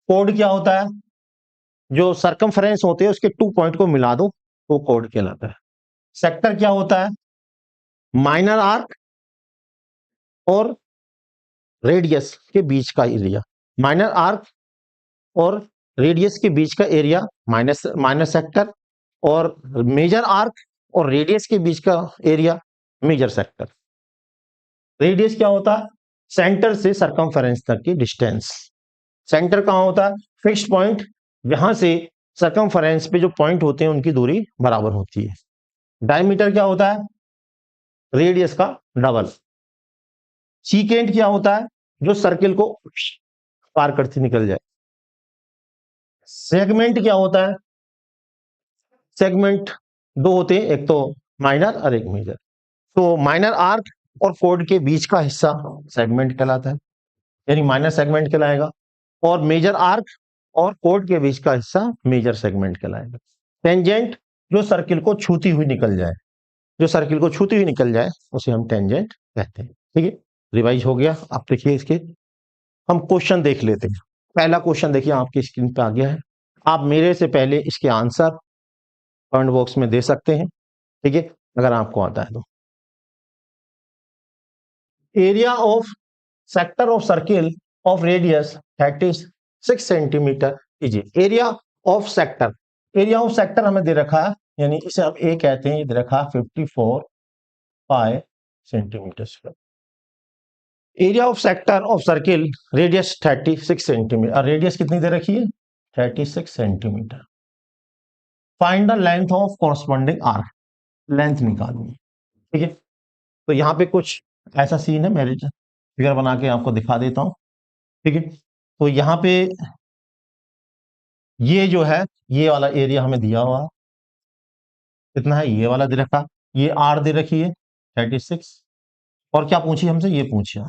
कोड क्या होता है? जो सरकमफ्रेंस होते हैं उसके 2 पॉइंट को मिला दो वो कोड कहलाता है। सेक्टर क्या होता है? माइनर आर्क और रेडियस के बीच का एरिया। माइनर आर्क और रेडियस के बीच का एरिया माइनस माइनर सेक्टर, और मेजर आर्क और रेडियस के बीच का एरिया मेजर सेक्टर। रेडियस क्या होता है? सेंटर से सरकमफेरेंस तक की डिस्टेंस। सेंटर कहां होता है? फिक्स्ड पॉइंट, यहां से सरकमफेरेंस पे जो पॉइंट होते हैं उनकी दूरी बराबर होती है। डायमीटर क्या होता है? रेडियस का डबल। सीकेंट क्या होता है? जो सर्किल को पार करके निकल जाए। सेगमेंट क्या होता है? सेगमेंट दो होते हैं, एक तो माइनर और एक मेजर। तो माइनर आर्क और कोड के बीच का हिस्सा सेगमेंट कहलाता है, यानी माइनर सेगमेंट कहलाएगा, और मेजर आर्क और कोड के बीच का हिस्सा मेजर सेगमेंट कहलाएगा। टेंजेंट जो सर्किल को छूती हुई निकल जाए, जो सर्किल को छूती हुई निकल जाए उसे हम टेंजेंट कहते हैं। ठीक है, रिवाइज हो गया। आप देखिए इसके हम क्वेश्चन देख लेते हैं। पहला क्वेश्चन देखिए आपकी स्क्रीन पे आ गया है, आप मेरे से पहले इसके आंसर कमेंट बॉक्स में दे सकते हैं। ठीक है, अगर आपको आता है तो। Area of sector of circle of radius 36 centimetre is area of sector. Area of sector हमें दे रखा है, यानी इसे हम ए कहते हैं, ये दे रखा है 54 पाई centimetre square. Area of sector of circle radius 36 centimetre, और रेडियस कितनी दे रखी है? 36 centimetre. Find the length of corresponding arc, length निकालनी है। ठीक है, तो यहाँ पे कुछ ऐसा सीन है, मैं फिगर बना के आपको दिखा देता हूँ। ठीक है, तो यहाँ पे ये जो है ये वाला एरिया हमें दिया हुआ है, कितना है? ये वाला दे रखा, ये आर दे रखी है 36, और क्या पूछी हमसे? ये पूछा।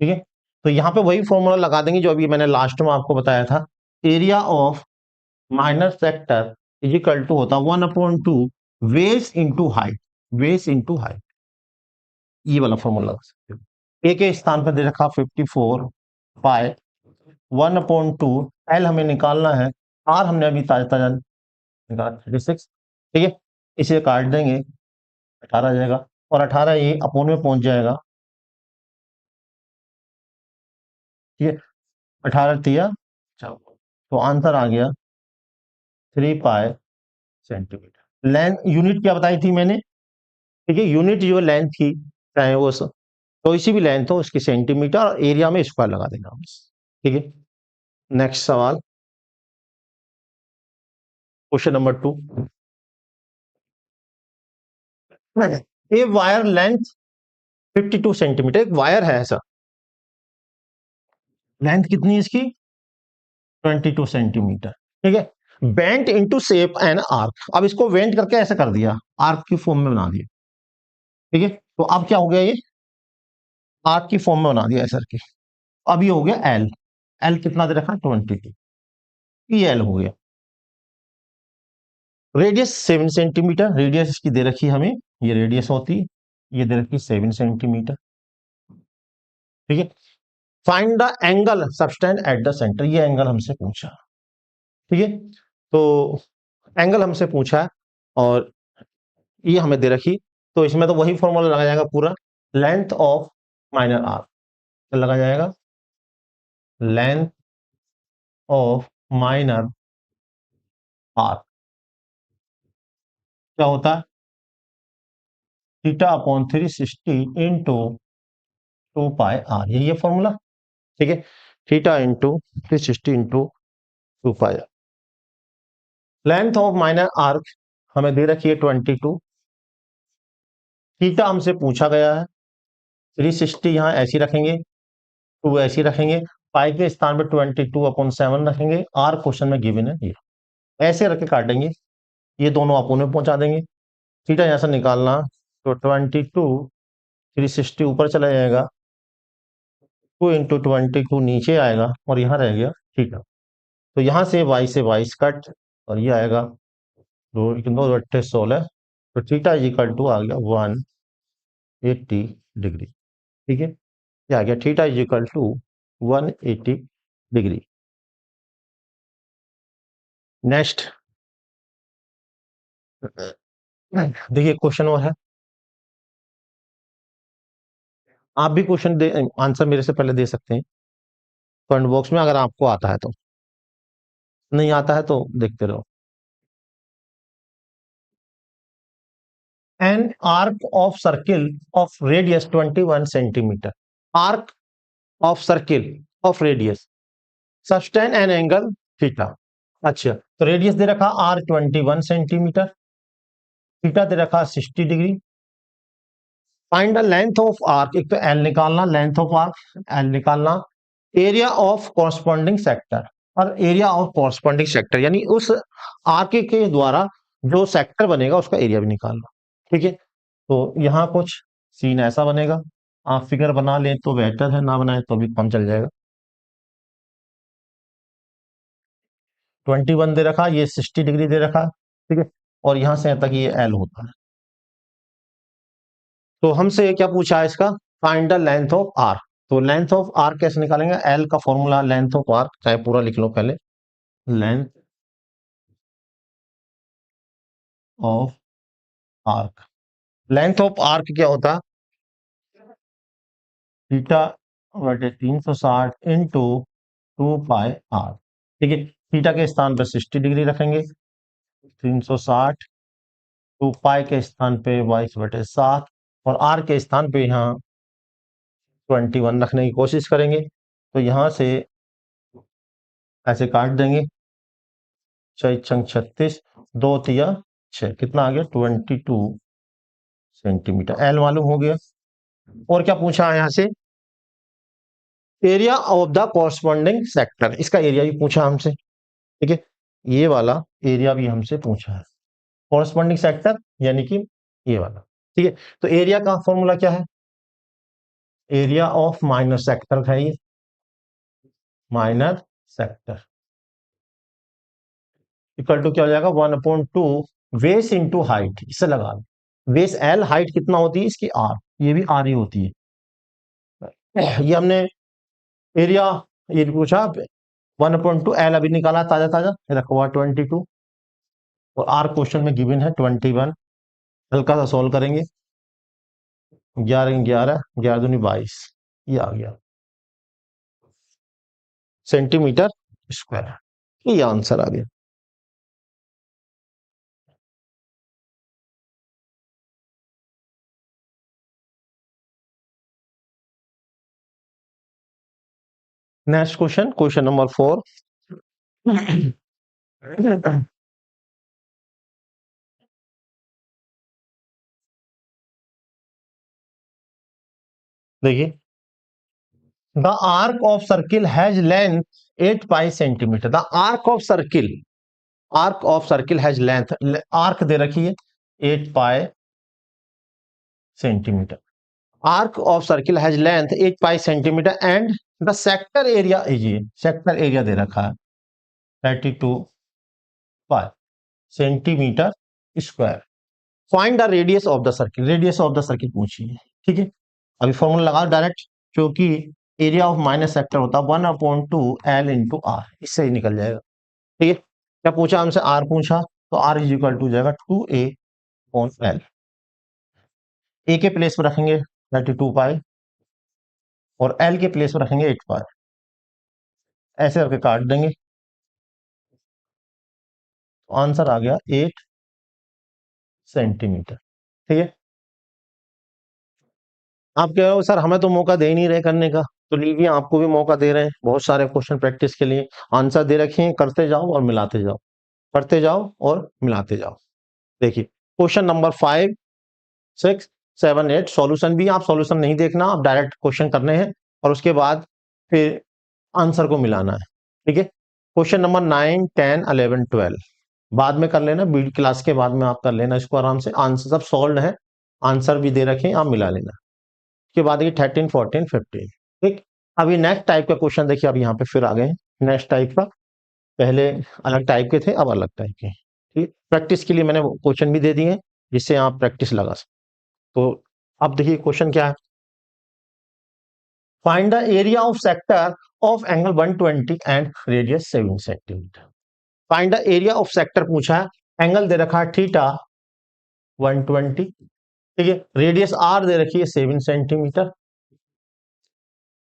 ठीक है, तो यहाँ पे वही फॉर्मूला लगा देंगे जो अभी मैंने लास्ट में आपको बताया था। Area of minor sector is equal to होता 1/2 base into height, base into height. ये वाला फॉर्मूला लगा सकते हो। ए के स्थान पर दे रखा 54 पाई 1/2, एल हमें निकालना है, आर हमने अभी ताजा ताजा निकाला 36। ठीक है, इसे काट देंगे, 18 आ जाएगा, और 18 ये अपोन में पहुंच जाएगा। ठीक है, 18 तिया, तो आंसर आ गया 3 पाई सेंटीमीटर। लेंथ यूनिट क्या बताई थी मैंने? ठीक है, यूनिट जो लेंथ थी, चाहे वो कोई सी भी लेंथ हो उसकी सेंटीमीटर, और एरिया में स्क्वायर लगा देना बस। ठीक है, नेक्स्ट सवाल, question number 2। A wire length 52 centimetre, एक वायर है ऐसा, लेंथ कितनी है इसकी? 22 सेंटीमीटर। ठीक है, bent into shape an arc, अब इसको वेंट करके ऐसा कर दिया, आर्क की फॉर्म में बना दिया। ठीक है, तो अब क्या हो गया? ये आर्क की फॉर्म में बना दिया ऐसा की। अब ये हो गया एल, एल कितना दे रखा? 22, ये एल हो गया। रेडियस 7 सेंटीमीटर, रेडियस इसकी दे रखी हमें, ये रेडियस होती, ये दे रखी 7 सेंटीमीटर। ठीक है, find the angle subtend eight the centre, ये एंगल हमसे पूछा। ठीक है, तो एंगल हमसे पूछा है और ये हमें दे रखी, तो इसमें तो वही फॉर्मूला लगा जाएगा पूरा, लेंथ ऑफ माइनर आर, तो लगा जाएगा लेंथ ऑफ माइनर आर क्या होता है? Theta upon 360 into 2 pi r, यही है फॉर्मूला। ठीक है, theta into 360 into 2 pi. Length of minor arc हमें दे रखी है 22, थीटा हमसे पूछा गया है, 360 यहां ऐसी रखेंगे, 2 ऐसी रखेंगे, पाई के स्थान पे 22/7 रखेंगे, आर क्वेश्चन में गिवन है ये, ऐसे रख के काटेंगे, ये दोनों अपोने में पहुंचा देंगे। थीटा यहां से निकालना तो 22 360 ऊपर चला जाएगा, 2 इंटू 22 नीचे आएगा और यहाँ रह गया थीटा। तो यहाँ से 22 कट और ये आएगा 2 तो थीटा इज इक्वल टू आ गया 180 डिग्री। ठीक है, ये आ गया theta is equal to 180 degree. Next देखिए क्वेश्चन और है, आप भी क्वेश्चन दे आंसर मेरे से पहले दे सकते हैं कमेंट बॉक्स में, अगर आपको आता है तो, नहीं आता है तो देखते रहो। An arc of circle of radius 21 centimeter. Arc of circle of radius sustain an angle theta. अच्छा, तो रेडियस दे रखा r 21 सेंटीमीटर, थीटा दे रखा 60 degree. Find the length of arc, एक तो एल निकालना, लेंथ ऑफ आर्क एल निकालना, area of corresponding sector, और एरिया ऑफ कॉरस्पॉन्डिंग सेक्टर यानी उस आर्क के द्वारा जो सेक्टर बनेगा उसका एरिया भी निकालना। ठीक है, तो यहाँ कुछ सीन ऐसा बनेगा, आप फिगर बना लें तो बेहतर है, ना बनाए तो भी कम चल जाएगा। 21 दे रखा, ये 60 डिग्री दे रखा, ठीक है, और यहां से तक ये एल होता है। तो हमसे क्या पूछा है इसका, find the length of arc. तो लेंथ ऑफ आर्क कैसे निकालेंगे, एल का फॉर्मूला लेंथ ऑफ आर्क, चाहे पूरा लिख लो पहले, length of arc, length of arc क्या होता है, थीटा बटे 360 इंटू 2 पाई आर। ठीक है, थीटा के स्थान पर 60 डिग्री रखेंगे, 360, 2 पाई के स्थान पे 22/7 और आर के स्थान पे यहाँ 21 रखने की कोशिश करेंगे। तो यहाँ से ऐसे काट देंगे, 36, 2 तिया 6, कितना आ गया 22 सेंटीमीटर, एल मालूम हो गया। और क्या पूछा है यहाँ से, area of the corresponding sector, इसका एरिया भी पूछा हमसे। ठीक है, ये वाला एरिया भी हमसे पूछा है, कॉरस्पॉन्डिंग सेक्टर यानी कि ये वाला। ठीक है, तो एरिया का फॉर्मूला क्या है, एरिया ऑफ माइनर सेक्टर है ये, माइनर सेक्टर इक्वल टू क्या हो जाएगा 1/2 बेस इंटू हाइट, इससे लगा लो, बेस एल, हाइट कितना होती है इसकी आर, ये भी आर ही होती है। ये हमने एरिया ये पूछा 1/2 एल अभी निकाला ताजा ताजा, रखा हुआ 22 और आर क्वेश्चन में गिवन है 21। हल्का सा सोल्व करेंगे, 11 11 11 दूनी 22, ये आ गया सेंटीमीटर स्क्वायर, ये आंसर आ गया। Next question, question number 4। देखिए, the arc of circle has length 8 pi centimetre, the arc of circle, arc of circle has length, arc दे रखी है 8 pi centimetre, arc of circle has length 8 pi centimetre and the sector area is, sector area दे रखा है 32 pi centimetre square. Find the radius of the circle, radius of the circle पूछिए। ठीक है, अभी फॉर्मूला लगाओ डायरेक्ट, क्योंकि area of minus sector होता है 1/2 एल इंटू आर, इससे ही निकल जाएगा। ठीक है, क्या पूछा हमसे, आर पूछा, तो आर इज इक्वल टू जाएगा 2a/L, ए के प्लेस पर रखेंगे 32 पाई और एल के प्लेस पर रखेंगे 8 पाई, ऐसे करके काट देंगे, तो आंसर आ गया 8 सेंटीमीटर। ठीक है, आप कह रहे हो सर हमें तो मौका दे ही नहीं रहे करने का, तो लीजिए आपको भी मौका दे रहे हैं, बहुत सारे क्वेश्चन प्रैक्टिस के लिए आंसर दे रखे हैं, करते जाओ और मिलाते जाओ, करते जाओ और मिलाते जाओ। देखिए क्वेश्चन नंबर 5 6 7 8, सॉल्यूशन भी आप सॉल्यूशन नहीं देखना, आप डायरेक्ट क्वेश्चन करने हैं और उसके बाद फिर आंसर को मिलाना है। ठीक है, क्वेश्चन नंबर 9, 10, 11, 12 बाद में कर लेना, बीडी क्लास के बाद में आप कर लेना इसको आराम से, आंसर सब सॉल्व है, आंसर भी दे रखे हैं, आप मिला लेना। उसके बाद ये 13, 14, 15। ठीक, अभी नेक्स्ट टाइप का क्वेश्चन देखिए, अब यहाँ पे फिर आ गए नेक्स्ट टाइप का, पहले अलग टाइप के थे, अब अलग टाइप के। ठीक, प्रैक्टिस के लिए मैंने क्वेश्चन भी दे दिए हैं जिससे आप प्रैक्टिस लगा सकते। तो अब देखिए क्वेश्चन क्या है, find the area of sector of angle 120 and radius 7 centimetre. Find the area of sector पूछा है, एंगल दे रखा है थीटा 120, ठीक है, रेडियस आर दे रखी है 7 सेंटीमीटर।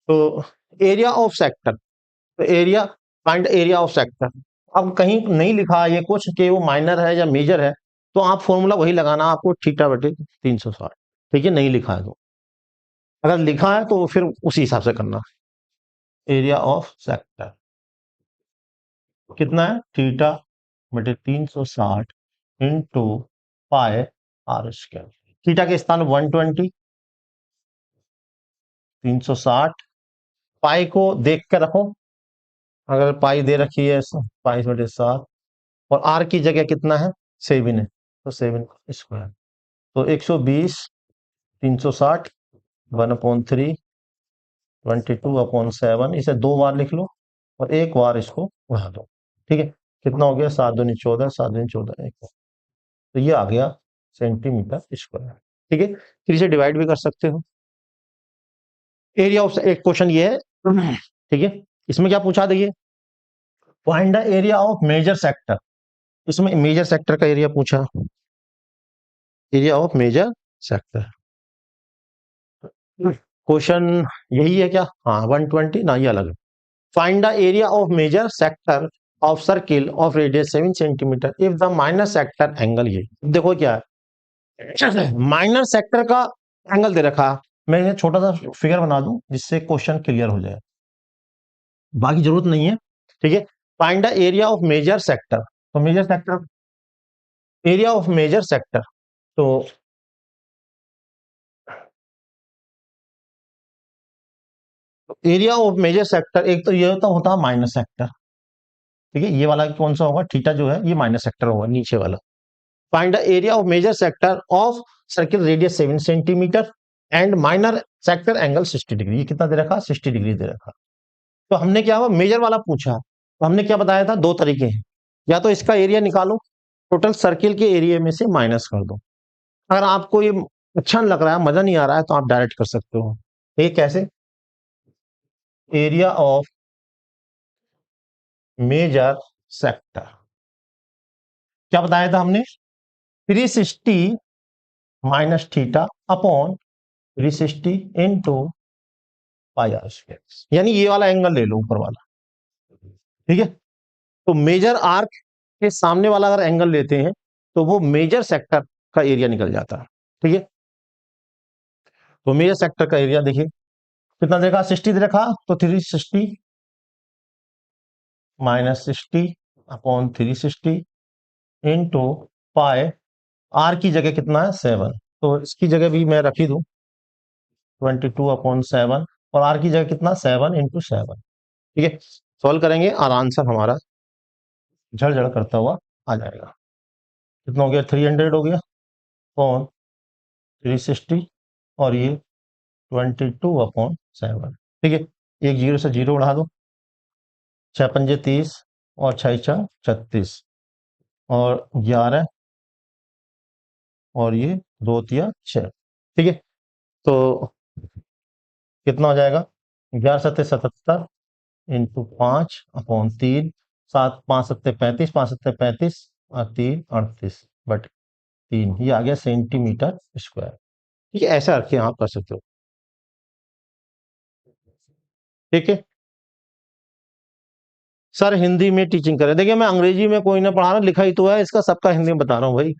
तो एरिया ऑफ सेक्टर, तो area, find area of sector. अब कहीं नहीं लिखा ये कुछ कि वो माइनर है या मेजर है, तो आप फॉर्मूला वही लगाना आपको, थीटा बटे 360। ठीक है, नहीं लिखा है तो, अगर लिखा है तो फिर उसी हिसाब से करना। एरिया ऑफ सेक्टर कितना है, थीटा बटे 360 into pi r square. Theta के स्थान 120, 360, पाई को देख कर रखो, अगर पाई दे रखी है पाई बटे 7, और आर की जगह कितना है 7 है, तो 7 स्क्वायर, तो 120, 360, 1/3, 22/7, इसे 2 बार लिख लो और 1 बार इसको बढ़ा दो। ठीक है, कितना हो गया, 7 दूनी 14, 7 दूनी 14, 1, तो ये आ गया सेंटीमीटर स्क्वायर। ठीक है, फिर इसे डिवाइड भी कर सकते हो। एरिया ऑफ, एक क्वेश्चन ये है, ठीक है, इसमें क्या पूछा देखिए, find the area of major sector. इसमें मेजर सेक्टर का एरिया पूछा, area of major sector. Question यही है क्या, हाँ 120 ना, ये अलग है। Find the area of major sector of circle of radius 7 centimetre if the minor sector angle, ये देखो क्या है, माइनर सेक्टर का एंगल दे रखा, मैं ये छोटा सा फिगर बना दूं जिससे क्वेश्चन क्लियर हो जाए, बाकी जरूरत नहीं है। ठीक है, find the area of major sector, तो major sector, area of major sector, तो एरिया ऑफ मेजर सेक्टर, एक तो ये होता है माइनस सेक्टर। ठीक है, ये वाला कौन सा होगा, थीटा जो है ये माइनस सेक्टर होगा नीचे वाला। Find the area of major sector of circle radius 7 centimetre and minor sector angle 60 degree, ये कितना दे रखा, 60 डिग्री दे रखा। तो हमने क्या हुआ, मेजर वाला पूछा, तो हमने क्या बताया था, दो तरीके हैं, या तो इसका एरिया निकालो, टोटल सर्किल के एरिया में से माइनस कर दो। अगर आपको ये अच्छा नहीं लग रहा है, मजा नहीं आ रहा है, तो आप डायरेक्ट कर सकते हो। ये कैसे, एरिया ऑफ मेजर सेक्टर, क्या बताया था हमने, 360 minus theta upon 360 into pi r square, यानी ये वाला एंगल ले लो ऊपर वाला। ठीक है, तो मेजर आर्क के सामने वाला अगर एंगल लेते हैं तो वो मेजर सेक्टर का एरिया निकल जाता है। ठीक है, तो मेजर सेक्टर का एरिया देखिए कितना देखा, 60 देखा, तो 360 minus 60 upon 360 into pi, r की जगह कितना है 7, तो इसकी जगह भी मैं रखी दूं 22/7, और आर की जगह कितना 7 इंटू 7। ठीक है, सॉल्व करेंगे और आंसर हमारा झड़ करता हुआ आ जाएगा। कितना हो गया, 300 हो गया अपॉन 360, और ये 22/7। ठीक है, एक जीरो से जीरो उड़ा दो, 6×5 30 और 6×4 36, और 11, और ये 2×3 6। ठीक है, तो कितना हो जाएगा, 11×7 = 77 इंटू 5/3, 7×5 = 35, 5×7 = 35, और 3 = 38 बट 3, ये आ गया सेंटीमीटर स्क्वायर। ठीक है, ऐसा रखिए आप कर सकते हो। ठीक है सर, हिंदी में टीचिंग करें, देखिए मैं अंग्रेजी में कोई ना पढ़ा रहा, लिखा ही तो है इसका, सबका हिंदी में बता रहा हूँ भाई,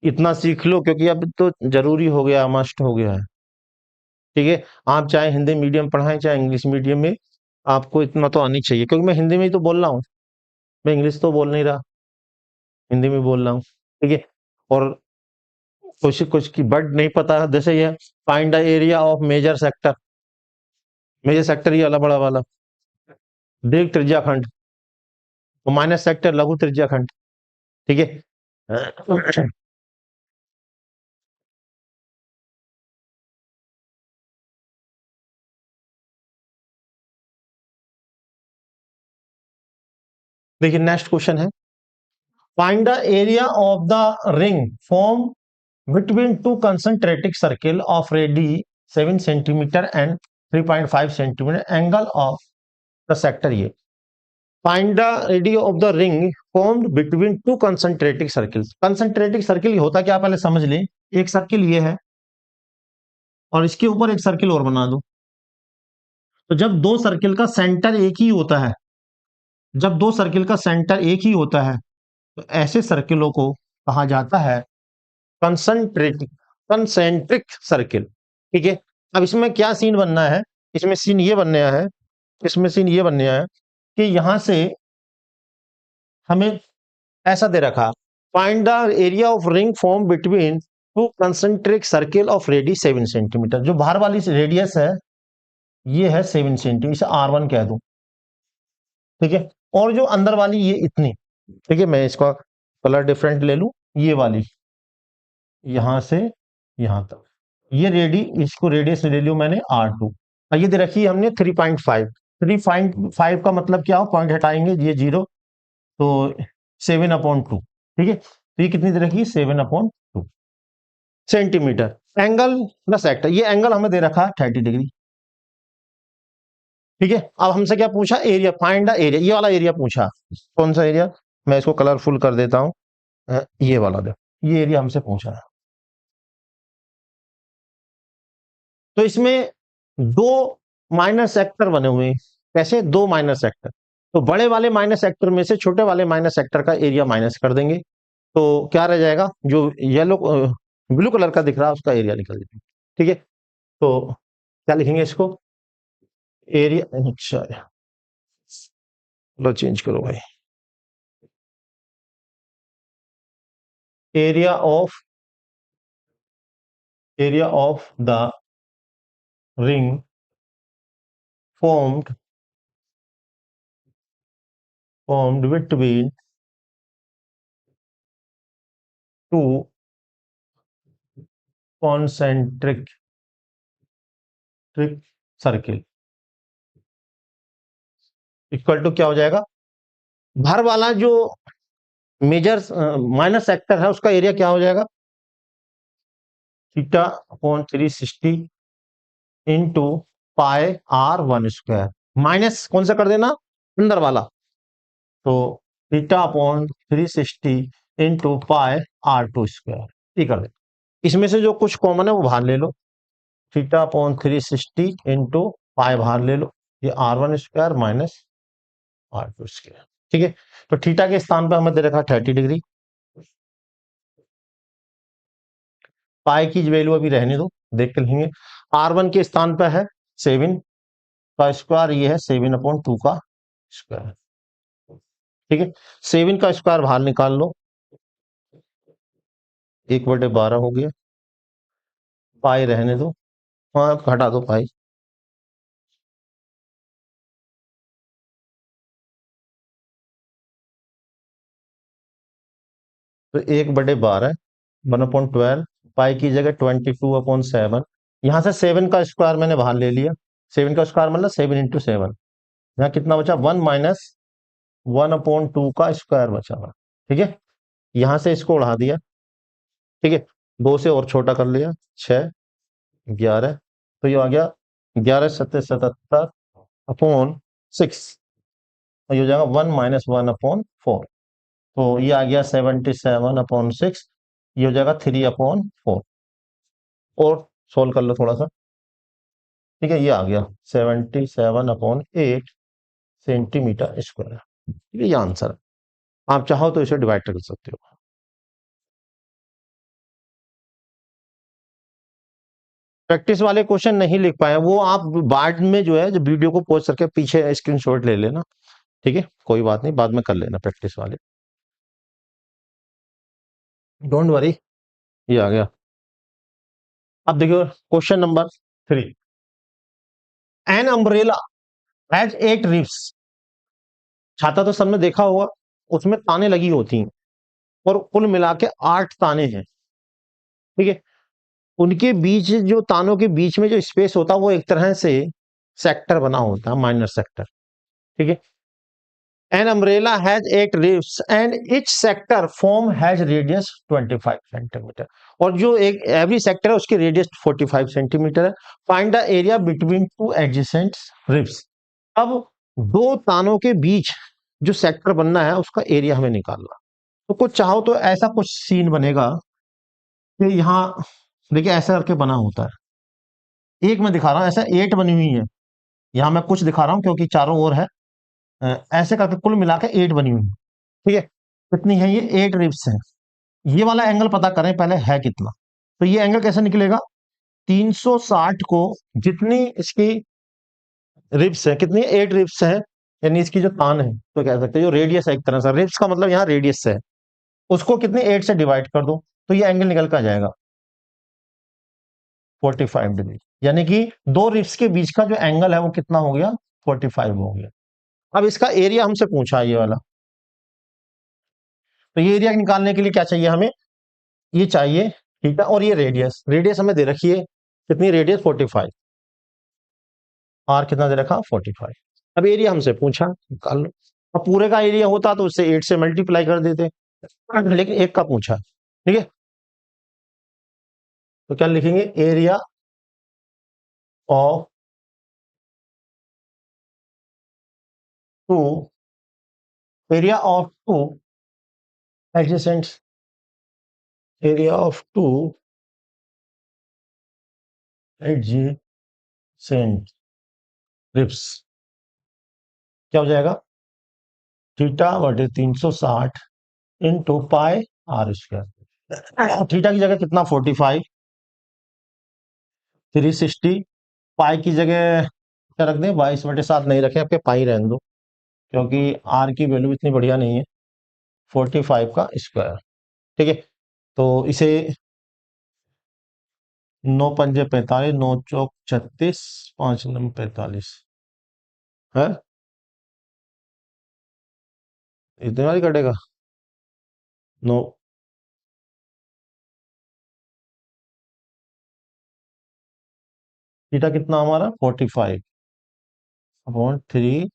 इतना सीख लो क्योंकि अब तो जरूरी हो गया, मस्ट हो गया है। ठीक है, आप चाहे हिंदी मीडियम पढ़ाएं चाहे इंग्लिश मीडियम में, आपको इतना तो आनी चाहिए, क्योंकि मैं हिंदी में ही तो बोल रहा हूँ, मैं इंग्लिश तो बोल नहीं रहा, हिंदी में बोल रहा हूँ। ठीक है, और कुछ कुछ की वर्ड नहीं पता है, जैसे ये find the area of major sector, major sector ये वाला बड़ा वाला, दीर्घ त्रिज्याखंड, तो माइनस सेक्टर लघु त्रिज्याखंड। ठीक है। देखिए नेक्स्ट क्वेश्चन है, find the area of the ring form between two concentric circle of radii 7 centimetre and 3.5 centimetre angle of the sector ये। Find the radio of the ring formed between two concentric circles. Concentric circle होता क्या, पहले समझ लें। एक circle ये है और इसके ऊपर एक सर्किल और बना दो। तो जब दो सर्किल का सेंटर एक ही होता है, जब दो सर्किल का सेंटर एक ही होता है, तो ऐसे सर्किलों को कहा जाता है कंसंट्रेटिक कंसेंट्रिक सर्किल। ठीक है। अब इसमें क्या सीन बनना है, इसमें सीन ये बनने है, इसमें सीन ये बनने है कि यहां से हमें ऐसा दे रखा, find the area of ring form between two concentric circle of radius 7 centimetre. जो बाहर वाली रेडियस है ये है 7 सेंटीमीटर, इसे R1 कह दूं। ठीक है। और जो अंदर वाली ये इतनी, ठीक है, मैं इसका कलर डिफरेंट ले लूं, ये वाली यहां से यहां तक, ये इसको रेडियस ले लियो मैंने R2। और ये दे रखी है हमने 3.5। 3.5 का मतलब क्या हो, पॉइंट हटाएंगे ये 0, तो 7/2। ठीक है। तो ये कितनी दे रखी है, 7/2 सेंटीमीटर। एंगल द सेक्टर, ये एंगल हमें दे रखा है 30 डिग्री। ठीक है। अब हमसे क्या पूछा, एरिया, फाइंड द एरिया, ये वाला एरिया पूछा। कौन सा एरिया, मैं इसको कलरफुल कर देता हूं, ये वाला दे, ये एरिया हमसे पूछा है। तो इसमें दो माइनर सेक्टर बने हुए हैं। कैसे, दो माइनर सेक्टर। तो बड़े वाले माइनर सेक्टर में से छोटे वाले माइनर सेक्टर का एरिया माइनस कर देंगे, तो क्या रह जाएगा, जो येलो ब्लू कलर का दिख रहा है उसका एरिया निकल जाएगा। ठीक है। तो क्या लिखेंगे इसको, एरिया, अच्छा चलो चेंज करो भाई, area of the ring formed between two concentric circle equal to क्या हो जाएगा, भर वाला जो मेजर माइनर सेक्टर है उसका एरिया क्या हो जाएगा, θ/360 इंटू πr1²। माइनस कौन सा कर देना, अंदर वाला, तो θ/360 इंटू πr2², ये कर दे। इसमें से जो कुछ कॉमन है वो बाहर ले लो, θ/360 इंटू पाई बाहर ले लो, ये R1² माइनस R2²। ठीक है। तो थीटा के स्थान पर हमें दे रखा 30 डिग्री, पाई की वैल्यू अभी रहने दो, देख कर लेंगे। R1 के स्थान पर है 7 का स्क्वायर, ये है 7/2 का स्क्वायर। ठीक है। 7 का स्क्वायर बाहर निकाल लो, 1/12 हो गया, पाई रहने दो, हाँ घटा दो पाई, तो 1/12 1/12, पाई की जगह 22/7। यहां से 7 का स्क्वायर मैंने बाहर ले लिया, 7 का स्क्वायर मतलब 7 × 7, यहाँ कितना बचा, 1 माइनस 1/2 का स्क्वायर बचा हुआ। ठीक है। यहां से इसको उड़ा दिया, ठीक है, 2 से और छोटा कर लिया, 6 11, तो ये आ गया 11×77/6, और ये हो जाएगा 1 माइनस 1/4, तो ये आ गया 77/6, ये हो जाएगा 3/4। और सोल्व कर लो थोड़ा सा, ठीक है, ये आ गया 77/8 सेंटीमीटर स्क्वायर। ये आंसर है। आप चाहो तो इसे डिवाइड कर सकते हो। प्रैक्टिस वाले क्वेश्चन नहीं लिख पाए वो आप बाद में जो है, जो वीडियो को पॉज करके पीछे स्क्रीनशॉट ले लेना। ठीक है, कोई बात नहीं, बाद में कर लेना प्रैक्टिस वाले, डोंट वरी। ये आ गया। अब देखियो question number 3, an umbrella has 8 ribs छाता तो सबने देखा होगा, उसमें ताने लगी होती हैं और कुल मिला के 8 ताने हैं, ठीक है। उनके बीच जो तानों के बीच में जो स्पेस होता है वो एक तरह से सेक्टर बना होता है, माइनर सेक्टर, ठीक है। An umbrella has 8 ribs and each sector form has radius 25 centimetre, और जो एक एवरी सेक्टर है उसकी रेडियस 45 सेंटीमीटर है। Find the area between two adjacent ribs. अब दो तानों के बीच जो सेक्टर बनना है उसका एरिया हमें निकालना। तो कुछ चाहो तो ऐसा कुछ सीन बनेगा कि यहाँ देखिए ऐसा करके बना होता है। एक मैं दिखा रहा हूँ, ऐसा 8 बनी हुई है, यहाँ मैं कुछ दिखा रहा हूँ क्योंकि चारों ओर है। ऐसे करके कुल मिला के 8 बनी हुई है, ठीक है। कितनी है ये? 8 रिब्स है। ये वाला एंगल पता करें पहले है कितना। तो ये एंगल कैसे निकलेगा? 360 को जितनी इसकी रिब्स है, कितनी 8 रिब्स है, यानी इसकी जो तान है तो कह सकते हैं जो रेडियस है, एक तरह से रिब्स का मतलब यहाँ रेडियस है, उसको कितने 8 से डिवाइड कर दो तो ये एंगल निकल कर आ जाएगा 45 डिग्री। यानी कि दो रिब्स के बीच का जो एंगल है वो कितना हो गया? 45 हो गया। अब इसका एरिया हमसे पूछा ये वाला, तो ये एरिया निकालने के लिए क्या चाहिए हमें? ये चाहिए, ठीक है। और ये रेडियस, रेडियस हमें दे रखी है कितनी? रेडियस 45, आर कितना दे रखा? 45। अब एरिया हमसे पूछा, निकाल लो। अब पूरे का एरिया होता तो उससे 8 से मल्टीप्लाई कर देते, लेकिन एक का पूछा, ठीक है। तो क्या लिखेंगे? Area of two, area of two adjacent, area of two adjacent ribs क्या हो जाएगा? थीटा बटे 360 into pi r square. Theta की जगह कितना? 45, 360, पाई की जगह क्या रख दें? 22/7 नहीं रखें, आपके पाई रहने दो क्योंकि आर की वैल्यू इतनी बढ़िया नहीं है। 45 का स्क्वायर, ठीक है। तो इसे 9 पंजे 45, 9 चौक 36, 5 नम 45 है, इतने वाली कटेगा। नो, थीटा कितना हमारा? 45 अपॉन 3,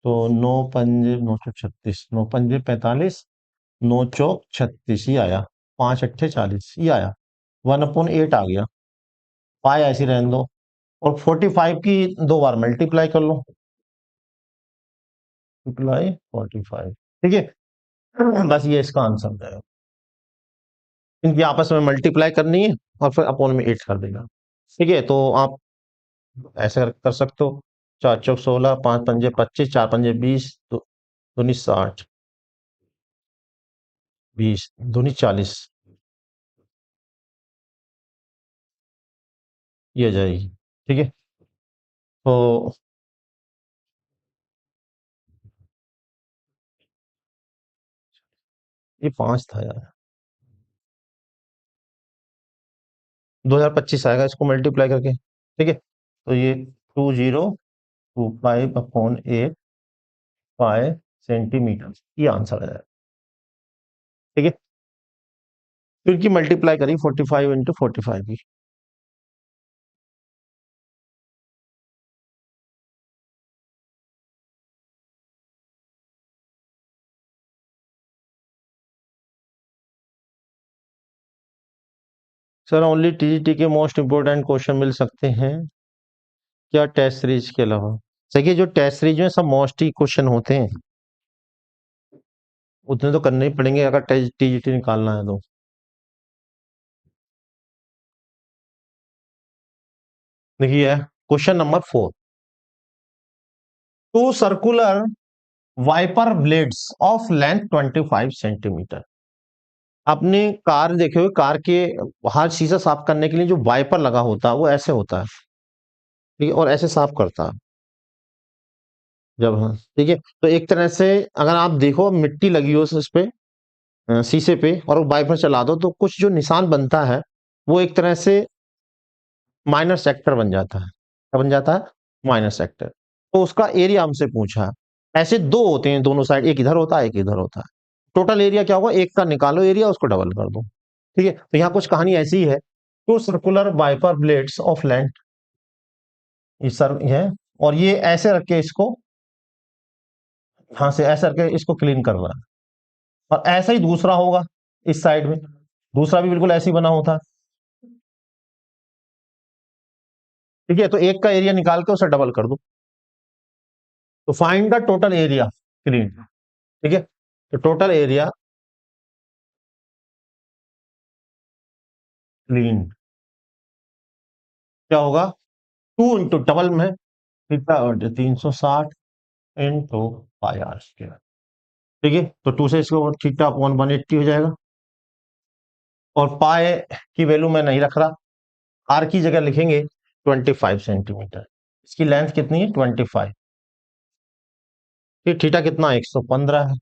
तो 9 पंजे 936, 9 पंजे 45, 9 चौक 36 ही आया, 5 अट्ठे 40 ही आया, 1/8 आ गया। पाई ऐसी रहने दो और 45 की 2 बार मल्टीप्लाई कर लो, मल्टीप्लाई 45, ठीक है। बस ये इसका आंसर है। इनकी आपस में मल्टीप्लाई करनी है और फिर अपॉन में 8 कर देना, ठीक है। तो आप ऐसे कर सकते हो। 4 चौक 16, 5 पंजे 25, 4 पंजे 20, दूनी 60, 20 दूनी 40, ये आ जाएगी, ठीक है। तो ये 5 था यार, 2025 आएगा इसको मल्टीप्लाई करके, ठीक है। तो ये 2025/8 पाई सेंटीमीटर, ये आंसर है, ठीक है। क्योंकि मल्टीप्लाई करी 45 इंटू 45 की। सर ओनली टीजीटी के मोस्ट इंपोर्टेंट क्वेश्चन मिल सकते हैं क्या टेस्ट सीरीज के अलावा? देखिए जो टेस्ट सीरीज में सब मोस्ट ही क्वेश्चन होते हैं, उतने तो करने ही पड़ेंगे अगर टीजीटी निकालना है तो। देखिए question number 4, two circular wiper blades of length 25 centimetre. आपने कार देखे हुए, कार के हर शीशा साफ करने के लिए जो वाइपर लगा होता है वो ऐसे होता है, ठीक है, और ऐसे साफ करता है जब, हाँ ठीक है। तो एक तरह से अगर आप देखो मिट्टी लगी हो उस पे, शीशे पे, और वो वाइपर चला दो तो कुछ जो निशान बनता है वो एक तरह से माइनर सेक्टर बन जाता है। क्या बन जाता है? Minor sector. तो उसका एरिया हमसे पूछा है। ऐसे दो होते हैं दोनों साइड, एक इधर होता है एक इधर होता है। टोटल एरिया क्या होगा, एक का निकालो एरिया, उसको डबल कर दो। ठीक है, तो यहाँ कुछ कहानी ऐसी है, two circular wiper blades of land, ये सर है, और ये ऐसे रख के इसको, हाँ से ऐसे रख के इसको क्लीन कर रहा है। और ऐसा ही दूसरा होगा इस साइड में, दूसरा भी बिल्कुल ऐसे ही बना होता है। ठीक है, तो एक का एरिया निकाल के उसे डबल कर दो, तो find the total area clean. ठीक है, तो टोटल एरिया क्लीन क्या होगा, 2 इंटू डबल में कितना, 360 इंटू पाई आर स्क्वायर। ठीक है, तो 2 से इसको थीटा अपॉन 180 हो जाएगा, और पाए की वैल्यू मैं नहीं रख रहा, आर की जगह लिखेंगे 25 सेंटीमीटर। इसकी लेंथ कितनी है, 25। फिर थीटा कितना, 115 है।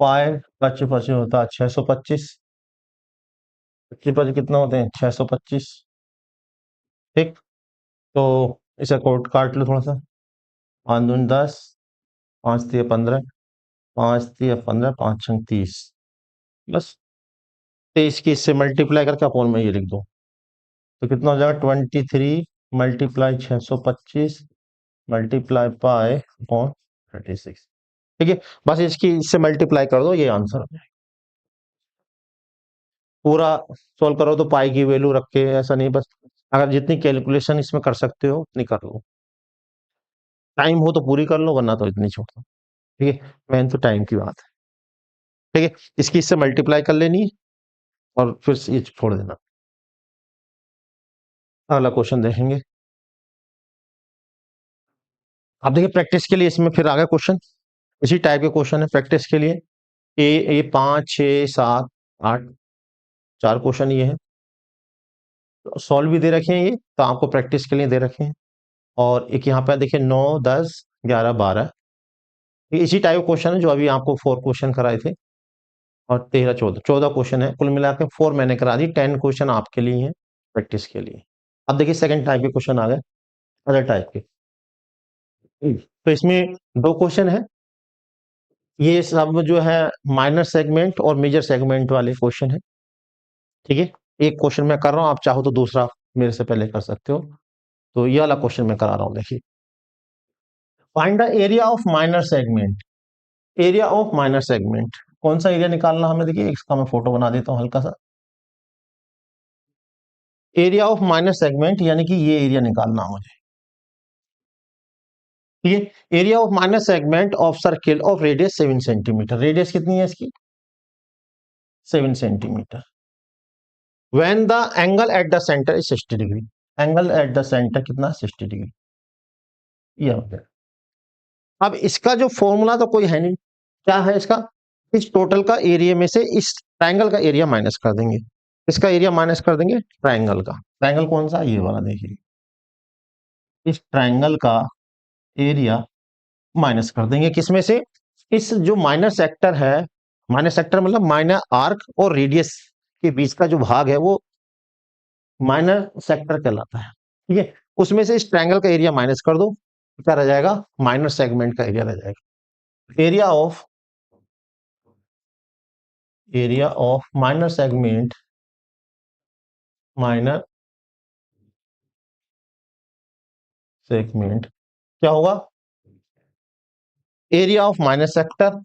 पाए पच्चीस पच्चीस होता है 625, 25 कितना होते हैं 625। ठीक, तो इसे कोट काट लो थोड़ा सा, 5 दूनी 10, 5 तिया 15, 5 तिया 15, 5 छंग 30, बस 23 की इससे मल्टीप्लाई करके अपॉन में ये लिख दो, तो कितना हो जाएगा 23 मल्टीप्लाई 625 मल्टीप्लाई पाए अपॉन 36। ठीक है, बस इसकी इससे मल्टीप्लाई कर दो, ये आंसर पूरा सॉल्व करो, तो पाई की वैल्यू रख के ऐसा नहीं, बस अगर जितनी कैलकुलेशन इसमें कर सकते हो उतनी कर लो, टाइम हो तो पूरी कर लो, वरना तो इतनी छोड़ दो। ठीक है, मेन तो टाइम की बात है। ठीक है, इसकी इससे मल्टीप्लाई कर लेनी है, और फिर ये छोड़ देना। अगला क्वेश्चन देखेंगे। अब देखिए प्रैक्टिस के लिए इसमें फिर आ गया क्वेश्चन, इसी टाइप के क्वेश्चन है प्रैक्टिस के लिए। ए 5 6 7 8 4 क्वेश्चन ये है, सॉल्व भी दे रखे हैं, ये तो आपको प्रैक्टिस के लिए दे रखे हैं। और एक यहाँ पे देखिए 9 10 11 12, ये इसी टाइप क्वेश्चन है जो अभी आपको 4 क्वेश्चन कराए थे, और 13 14 क्वेश्चन है, कुल मिला के 4 मैंने करा दी, 10 क्वेश्चन आपके लिए हैं प्रैक्टिस के लिए। अब देखिए सेकंड टाइप के क्वेश्चन आ गए, अदर टाइप के। तो इसमें 2 क्वेश्चन है, ये सब जो है माइनर सेगमेंट और मेजर सेगमेंट वाले क्वेश्चन है। ठीक है, एक क्वेश्चन मैं कर रहा हूं, आप चाहो तो दूसरा मेरे से पहले कर सकते हो। तो ये वाला क्वेश्चन मैं करा रहा हूं, देखिए, find the area of minor segment, area of minor segment, कौन सा एरिया निकालना हमें, देखिए इसका मैं फोटो बना देता हूं हल्का सा। एरिया ऑफ माइनर सेगमेंट यानी कि ये एरिया निकालना मुझे। ठीक है, area of minor segment of circle of radius 7 centimetre, radius कितनी है इसकी 7 centimetre. When the angle eight the centre is 60 degree, angle eight the centre कितना 60 डिग्री, ये हो गया। अब इसका जो फॉर्मूला तो कोई है नहीं, क्या है इसका, इस टोटल का एरिया में से इस ट्राइंगल का एरिया माइनस कर देंगे, इसका एरिया माइनस कर देंगे ट्राइंगल का, ट्राइंगल कौन सा, ये वाला देखिए, इस ट्राइंगल का एरिया माइनस कर देंगे किसमें से, इस जो माइनर सेक्टर है, माइनर सेक्टर मतलब माइनर आर्क और रेडियस के बीच का जो भाग है वो माइनर सेक्टर कहलाता है। ठीक है, उसमें से इस ट्रायंगल का एरिया माइनस कर दो, क्या रह जाएगा, माइनर सेगमेंट का एरिया रह जाएगा। Area of minor segment, minor segment क्या होगा, area of minor sector,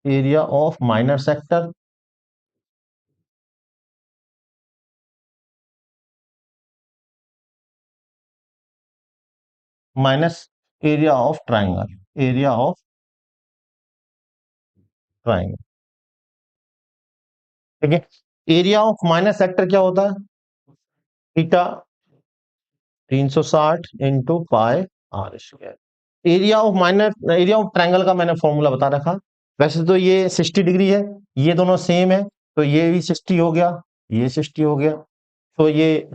area of minor sector minus area of triangle, area of triangle. ठीक है, एरिया ऑफ माइनर सेक्टर क्या होता है, theta 360 into pi r square. Area of triangle का मैंने formula बता रखा, वैसे तो ये 60 डिग्री है, ये दोनों सेम है, तो ये भी 60 हो गया, ये 60 हो गया, तो ये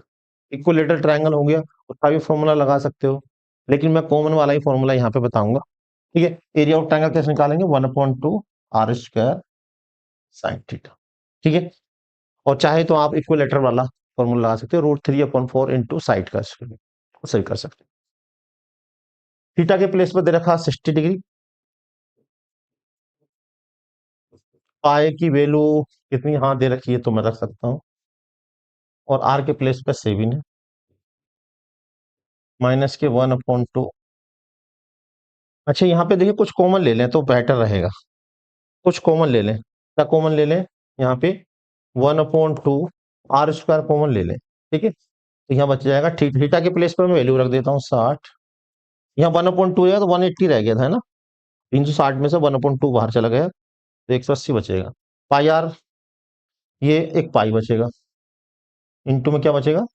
इक्विलेटरल ट्राइंगल हो गया, उसका भी फॉर्मूला लगा सकते हो, लेकिन मैं कॉमन वाला ही फॉर्मूला यहाँ पे बताऊंगा। ठीक है, एरिया ऑफ ट्राइंगल कैसे निकालेंगे, 1/2 आर स्क्वायर साइन थीटा। ठीक है, और चाहे तो आप इक्विलेटर वाला फॉर्मूला लगा सकते हो, √3/4 इंटू साइड का स्क्वायर, सही कर सकते हो। थीटा के प्लेस पर दे रखा 60 डिग्री, पाए की वैल्यू कितनी, हाँ दे रखी है तो मैं रख सकता हूँ, और आर के प्लेस पर 7 है, माइनस के 1/2। अच्छा यहाँ पे देखिए कुछ कॉमन ले लें तो बेटर रहेगा, कुछ कॉमन ले लें, क्या कॉमन ले लें, यहाँ पे 1/2 आर स्क्वायर कॉमन ले लें, ठीक है, तो यहाँ बच जाएगा, थीटा के प्लेस पर मैं वैल्यू रख देता हूँ 60, यहाँ 1/2 है तो 180 रह गया था, है ना, 360 में से 1/2 बाहर चला गया तो 180 बचेगा, पाई आर, ये एक पाई बचेगा, इंटू में क्या बचेगा,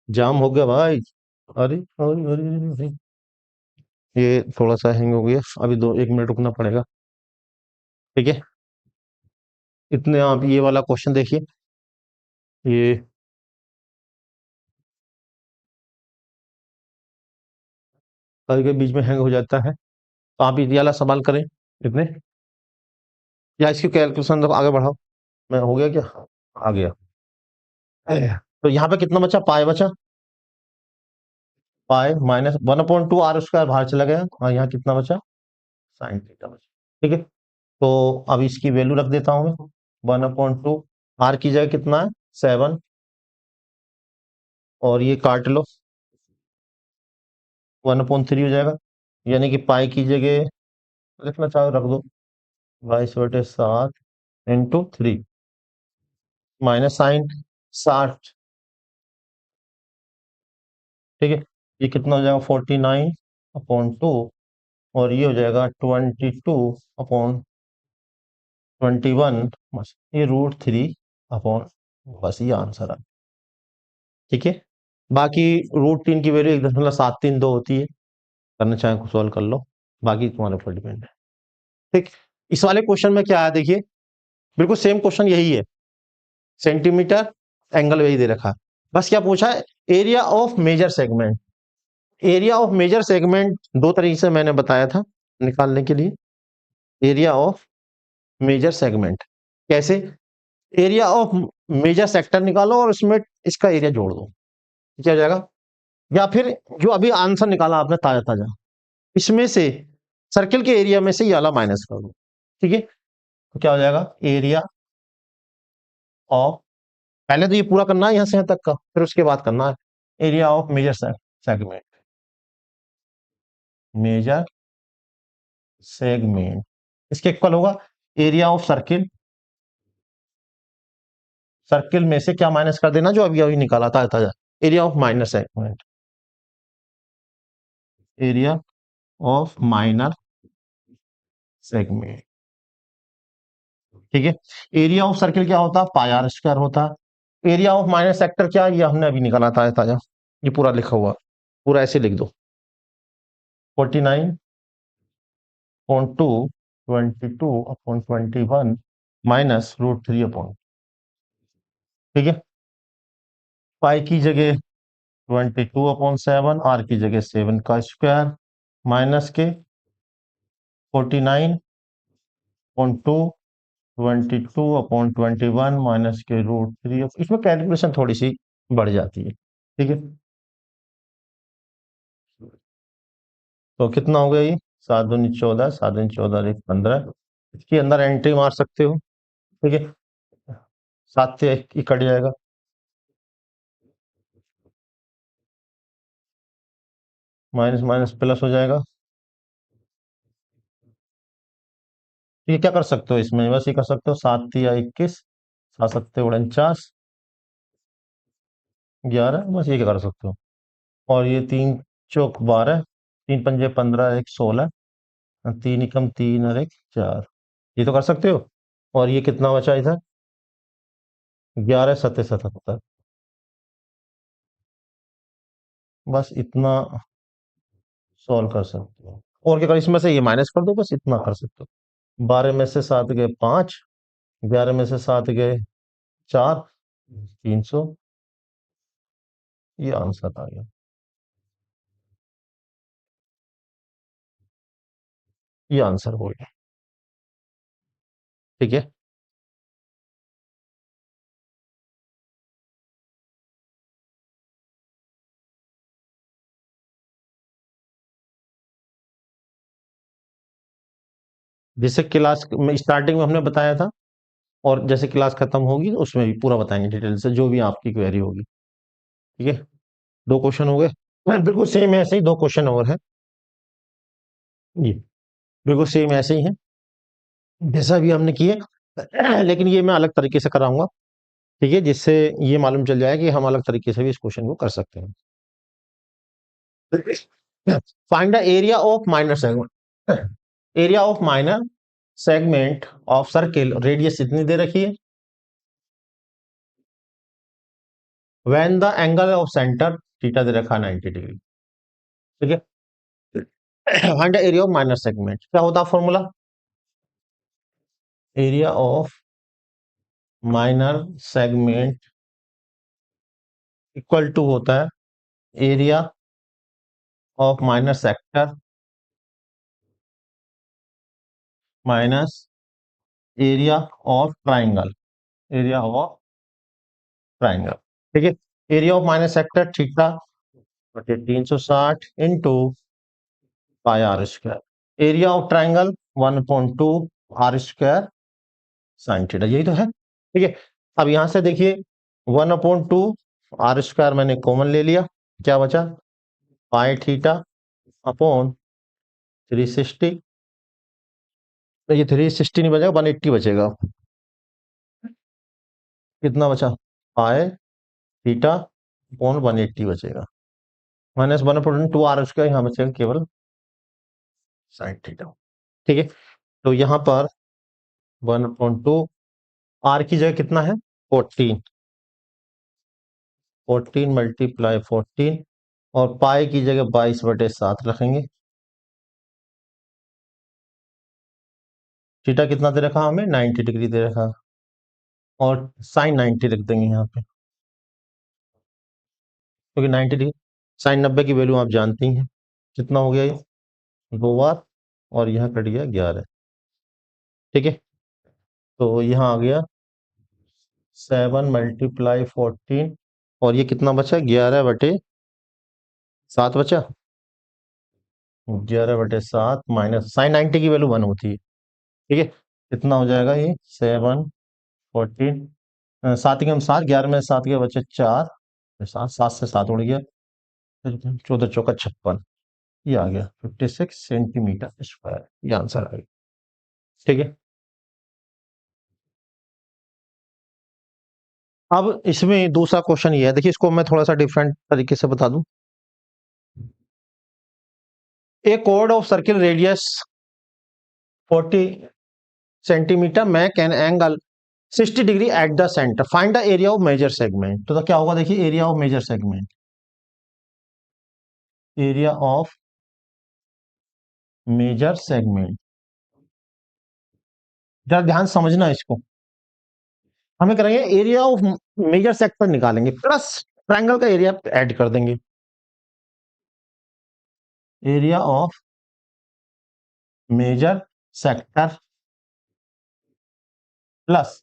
जाम हो गया भाई, अरे अरे अरे अरे अरे। ये थोड़ा सा हैंग हो गया, अभी 1 मिनट रुकना पड़ेगा, ठीक है। इतने आप ये वाला क्वेश्चन देखिए, ये कभी के बीच में हैंग हो जाता है, तो आप ये वाला सवाल करें इतने, या इसकी कैलकुलेशन आगे बढ़ाओ, मैं हो गया क्या, आ गया, तो यहाँ पे कितना बचा, पाई बचा, पाई माइनस 1/2 आर स्क्वायर बाहर चला गया, और यहाँ कितना बचा, साइन थीटा बचा, ठीक है। तो अब इसकी वैल्यू रख देता हूं मैं, 1/2, आर की जगह कितना है 7, और ये काट लो, 1/3 हो जाएगा, यानी कि पाई की जगह लिखना चाहो रख दो, 22/7 इंटू 3, माइनस साइन 60, ठीक है, ये कितना हो जाएगा 49/2, और ये हो जाएगा 22/21, बस ये √3 बस ये आंसर है, ठीक है। बाकी √3 की वैल्यू 1.732 होती है, करना चाहे तो सॉल्व कर लो, बाकी तुम्हारे ऊपर डिपेंड है, ठीक। इस वाले क्वेश्चन में क्या है देखिए, बिल्कुल सेम क्वेश्चन यही है, सेंटीमीटर एंगल वही दे रखा है, बस क्या पूछा है, area of major segment, area of major segment दो तरीके से मैंने बताया था निकालने के लिए, एरिया ऑफ मेजर सेगमेंट कैसे, एरिया ऑफ मेजर सेक्टर निकालो और उसमें इसका एरिया जोड़ दो, क्या हो जाएगा, या फिर जो अभी आंसर निकाला आपने ताजा ताजा, इसमें से सर्किल के एरिया में से ये वाला माइनस कर दो, ठीक है, तो क्या हो जाएगा, एरिया ऑफ, पहले तो ये पूरा करना है यहां से यहां तक का, फिर उसके बाद करना है area of major segment, major segment, इसके इक्वल होगा एरिया ऑफ सर्किल, सर्किल में से क्या माइनस कर देना जो अभी अभी निकाला था ताजा, area of minor segment, area of minor segment, ठीक है। एरिया ऑफ सर्किल क्या होता है, पाई आर स्क्वायर होता है, एरिया ऑफ माइनर सेक्टर क्या है, ये हमने अभी निकाला था ताजा, ये पूरा लिखा हुआ, पूरा ऐसे लिख दो, 49/2 22/21 माइनस √3, ठीक है, पाई की जगह 22/7, आर की जगह 7 का स्क्वायर, माइनस के 49/2 22/21 माइनस के √3, इसमें कैलकुलेशन थोड़ी सी बढ़ जाती है, ठीक है, तो कितना हो गया ये, 7 दूनी 14, 7 दूनी 14 1 15, इसके अंदर एंट्री मार सकते हो, ठीक है, 7 से 1 कट जाएगा, माइनस माइनस प्लस हो जाएगा, ये क्या कर सकते हो इसमें, बस ये कर सकते हो 7 या 21, 7 7 49, 11, बस ये क्या कर सकते हो, और ये 3 चौक 12, 3 पंजे 15 1 16, 3 एकम 3 और 1 4, ये तो कर सकते हो, और ये कितना बचा इधर, 11 7 77, बस इतना सॉल्व कर सकते हो, और क्या कर, इसमें से ये माइनस कर दो, बस इतना कर सकते हो, 12 में से 7 गए 5, 11 में से 7 गए 4, 300, ये आंसर आ गया, ये आंसर हो गया, ठीक है। जैसे क्लास में स्टार्टिंग में हमने बताया था, और जैसे क्लास खत्म होगी तो उसमें भी पूरा बताएंगे डिटेल से, जो भी आपकी क्वेरी होगी। ठीक है, 2 क्वेश्चन हो गए। बिल्कुल सेम ऐसे ही 2 क्वेश्चन और है। जी, बिल्कुल सेम ऐसे ही है, जैसा भी हमने किए, लेकिन ये मैं अलग तरीके से कराऊँगा। ठीक है, जिससे ये मालूम चल जाए कि हम अलग तरीके से भी इस क्वेश्चन को कर सकते हैं। Find the area of minor segment. Area of minor segment of circle, radius इतनी दे रखी है, when the angle of centre theta दे रखा है 90 डिग्री। ठीक है, find the area of minor segment, क्या होता है formula? Area of minor segment equal to होता है area of minor sector minus area of triangle, area of triangle. ठीक है, area of minor sector theta बटे 360 into pi r square, area of triangle 1/2 r square sine theta, यही तो है। ठीक है, अब यहां से देखिए 1/2 आर स्क्वायर मैंने कॉमन ले लिया, क्या बचा? पाई थीटा अपॉन 360, ये 360 नहीं बचेगा, 180 बचेगा। कितना बचा? पाई थीटा अपॉन 180 बचेगा, माइनस 1/2 आर स्क्वायर, यहाँ बचेगा केवल साइन थीटा। ठीक है, तो यहाँ पर 1/2 आर की जगह कितना है? 14, 14 मल्टीप्लाई 14, और पाई की जगह 22/7 रखेंगे। थीटा कितना दे रखा हमें? 90 डिग्री दे रखा, और साइन 90 रख देंगे यहाँ पे, क्योंकि 90 डिग्री साइन 90 की वैल्यू आप जानती हैं। कितना हो गया ये? 2 बार, और यहाँ कट गया 11। ठीक है, तो यहाँ आ गया 7 मल्टीप्लाई 14, और ये कितना बचा? 11/7 बचा। 11/7 माइनस साइन 90 की वैल्यू 1 होती है। ठीक है, कितना हो जाएगा ये? 7 14, 7 के हम 7, 11 में 7 के बचे 4, 7 7 से 7 उड़ गया, 14 चौका 56, ये आ गया 56 सेंटीमीटर स्क्वायर, ये आंसर आ गया। ठीक है, अब इसमें दूसरा क्वेश्चन ये है, देखिए इसको मैं थोड़ा सा डिफरेंट तरीके से बता दूं। A chord of circle radius 40 centimetre make an angle 60 degree at the centre, find the area of major segment. तो क्या होगा? देखिए area of major segment, area of major segment, जरा ध्यान समझना इसको। हमें करेंगे एरिया ऑफ मेजर सेक्टर निकालेंगे, प्लस ट्रायंगल का एरिया ऐड कर देंगे। Area of major sector plus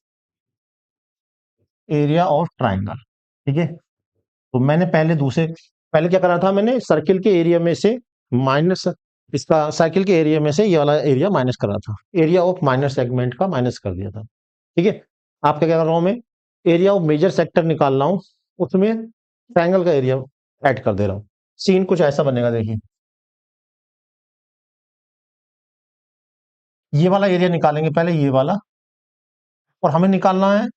area of triangle. ठीक है, तो मैंने पहले क्या करा था? मैंने सर्किल के एरिया में से माइनस, इसका सर्किल के एरिया में से ये वाला एरिया माइनस करा था, एरिया ऑफ माइनर सेगमेंट का माइनस कर दिया था। ठीक है, आपका क्या कर रहा हूं मैं? एरिया ऑफ मेजर सेक्टर निकाल रहा हूं, उसमें ट्रायंगल का एरिया ऐड कर दे रहा हूं। सीन कुछ ऐसा बनेगा, देखिए ये वाला एरिया निकालेंगे पहले, ये वाला, और हमें निकालना है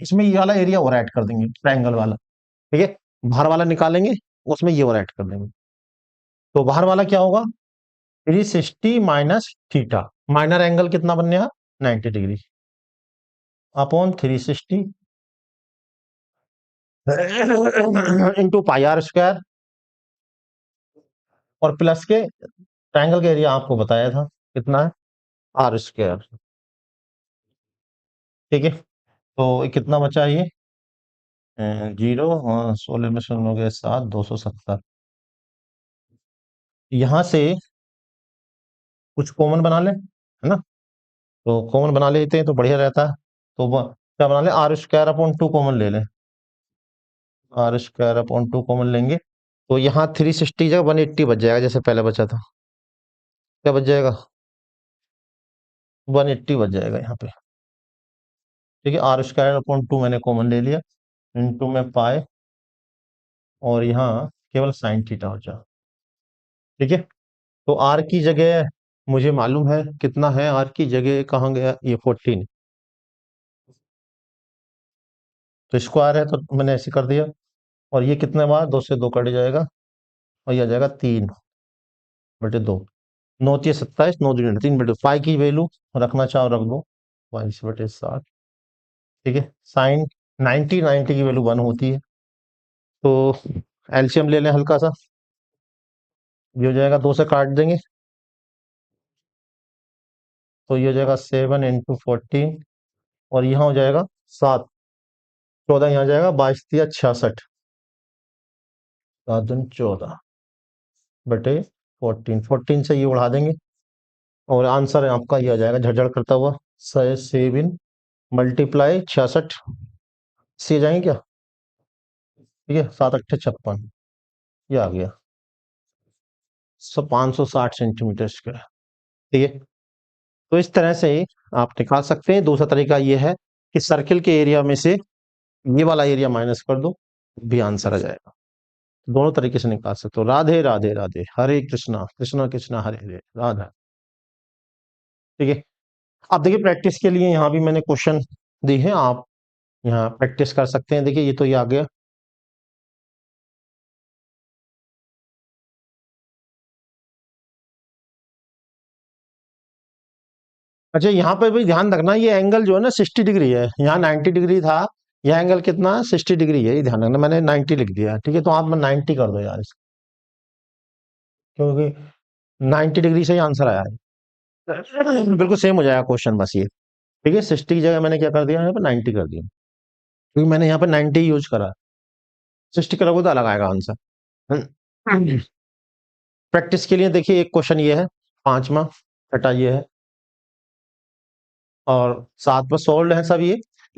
इसमें ये वाला एरिया और ऐड कर देंगे, ट्रायंगल वाला। ठीक है, बाहर वाला निकालेंगे, उसमें ये और ऐड कर देंगे, तो बाहर वाला क्या होगा? 360 माइनस थीटा, माइनर एंगल कितना बनने का? 90 degree upon 360 into pi r square, और प्लस के ट्रायंगल का एरिया आपको बताया था कितना है? R square. ठीक है, तो ये कितना बचा? ये 0, 16 में शून्य हो गया 7, 270। यहां से कुछ कॉमन बना ले, है ना? तो कॉमन बना लेते हैं तो बढ़िया रहता है। तो क्या बना ले? आर स्क्वायर अपॉन 2 कॉमन ले लें, आर स्क्वायर अपॉन 2 कॉमन लेंगे, तो यहाँ 360 जगह 180 बच जाएगा, जैसे पहले बचा था। क्या बच जाएगा? 180 बच जाएगा यहाँ पे। ठीक है, आर स्क्वायर अपॉन 2 मैंने कॉमन ले लिया, इनटू में पाई, और यहाँ केवल साइन थीटा हो जाए। ठीक है, तो आर की जगह मुझे मालूम है कितना है, आर की जगह कहाँ गया ये 14, तो स्क्वायर है तो मैंने ऐसे कर दिया, और ये कितने बार, 2 से 2 कट जाएगा, और ये आ जाएगा 3/2, 9×3 = 27, 9×3 = 5 की वैल्यू रखना चाहो रख दो, 22/60। ठीक है, साइन 90 की वैल्यू 1 होती है, तो एलसीएम ले लें हल्का सा, ये हो जाएगा 2 से काट देंगे, तो ये हो जाएगा 7 × 14, और यहाँ हो जाएगा 7, 14 यहाँ जाएगा, 22×3 = 66, 7×14 14 से ये उड़ा देंगे, और आंसर आपका ये आ जाएगा झड़झड़ करता हुआ 7 मल्टीप्लाई 66 से जाएंगे क्या, ठीक है, 7×8 = 56, ये आ गया 560 सेंटीमीटर स्क्वायर। ठीक है, तो इस तरह से आप निकाल सकते हैं। दूसरा तरीका ये है कि सर्किल के एरिया में से ये वाला एरिया माइनस कर दो, भी आंसर आ जाएगा। दोनों तरीके से निकाल सकते हो। राधे राधे राधे, हरे कृष्णा कृष्णा कृष्णा हरे हरे, राधा। ठीक है, अब देखिए प्रैक्टिस के लिए यहाँ भी मैंने क्वेश्चन दी है, आप यहाँ प्रैक्टिस कर सकते हैं। देखिए ये आ गया, अच्छा यहाँ पे भी ध्यान रखना, ये एंगल जो है ना 60 डिग्री है, यहाँ 90 डिग्री था, यह एंगल कितना है, 60 डिग्री है, ये ध्यान रखना, मैंने 90 लिख दिया। ठीक है, तो आप 90 कर दो यार इसको, क्योंकि 90 डिग्री से ही आंसर आया है, बिल्कुल सेम हो जाएगा क्वेश्चन बस ये। ठीक है, 60 की जगह मैंने क्या कर दिया, यहाँ पे 90 कर दिया, क्योंकि मैंने यहाँ पे 90 यूज करा, 60 करोगे तो अलग आएगा आंसर। प्रैक्टिस के लिए देखिए एक क्वेश्चन ये है, 5वां छठा ये है, और 7 पर सोल्ड है सब ये।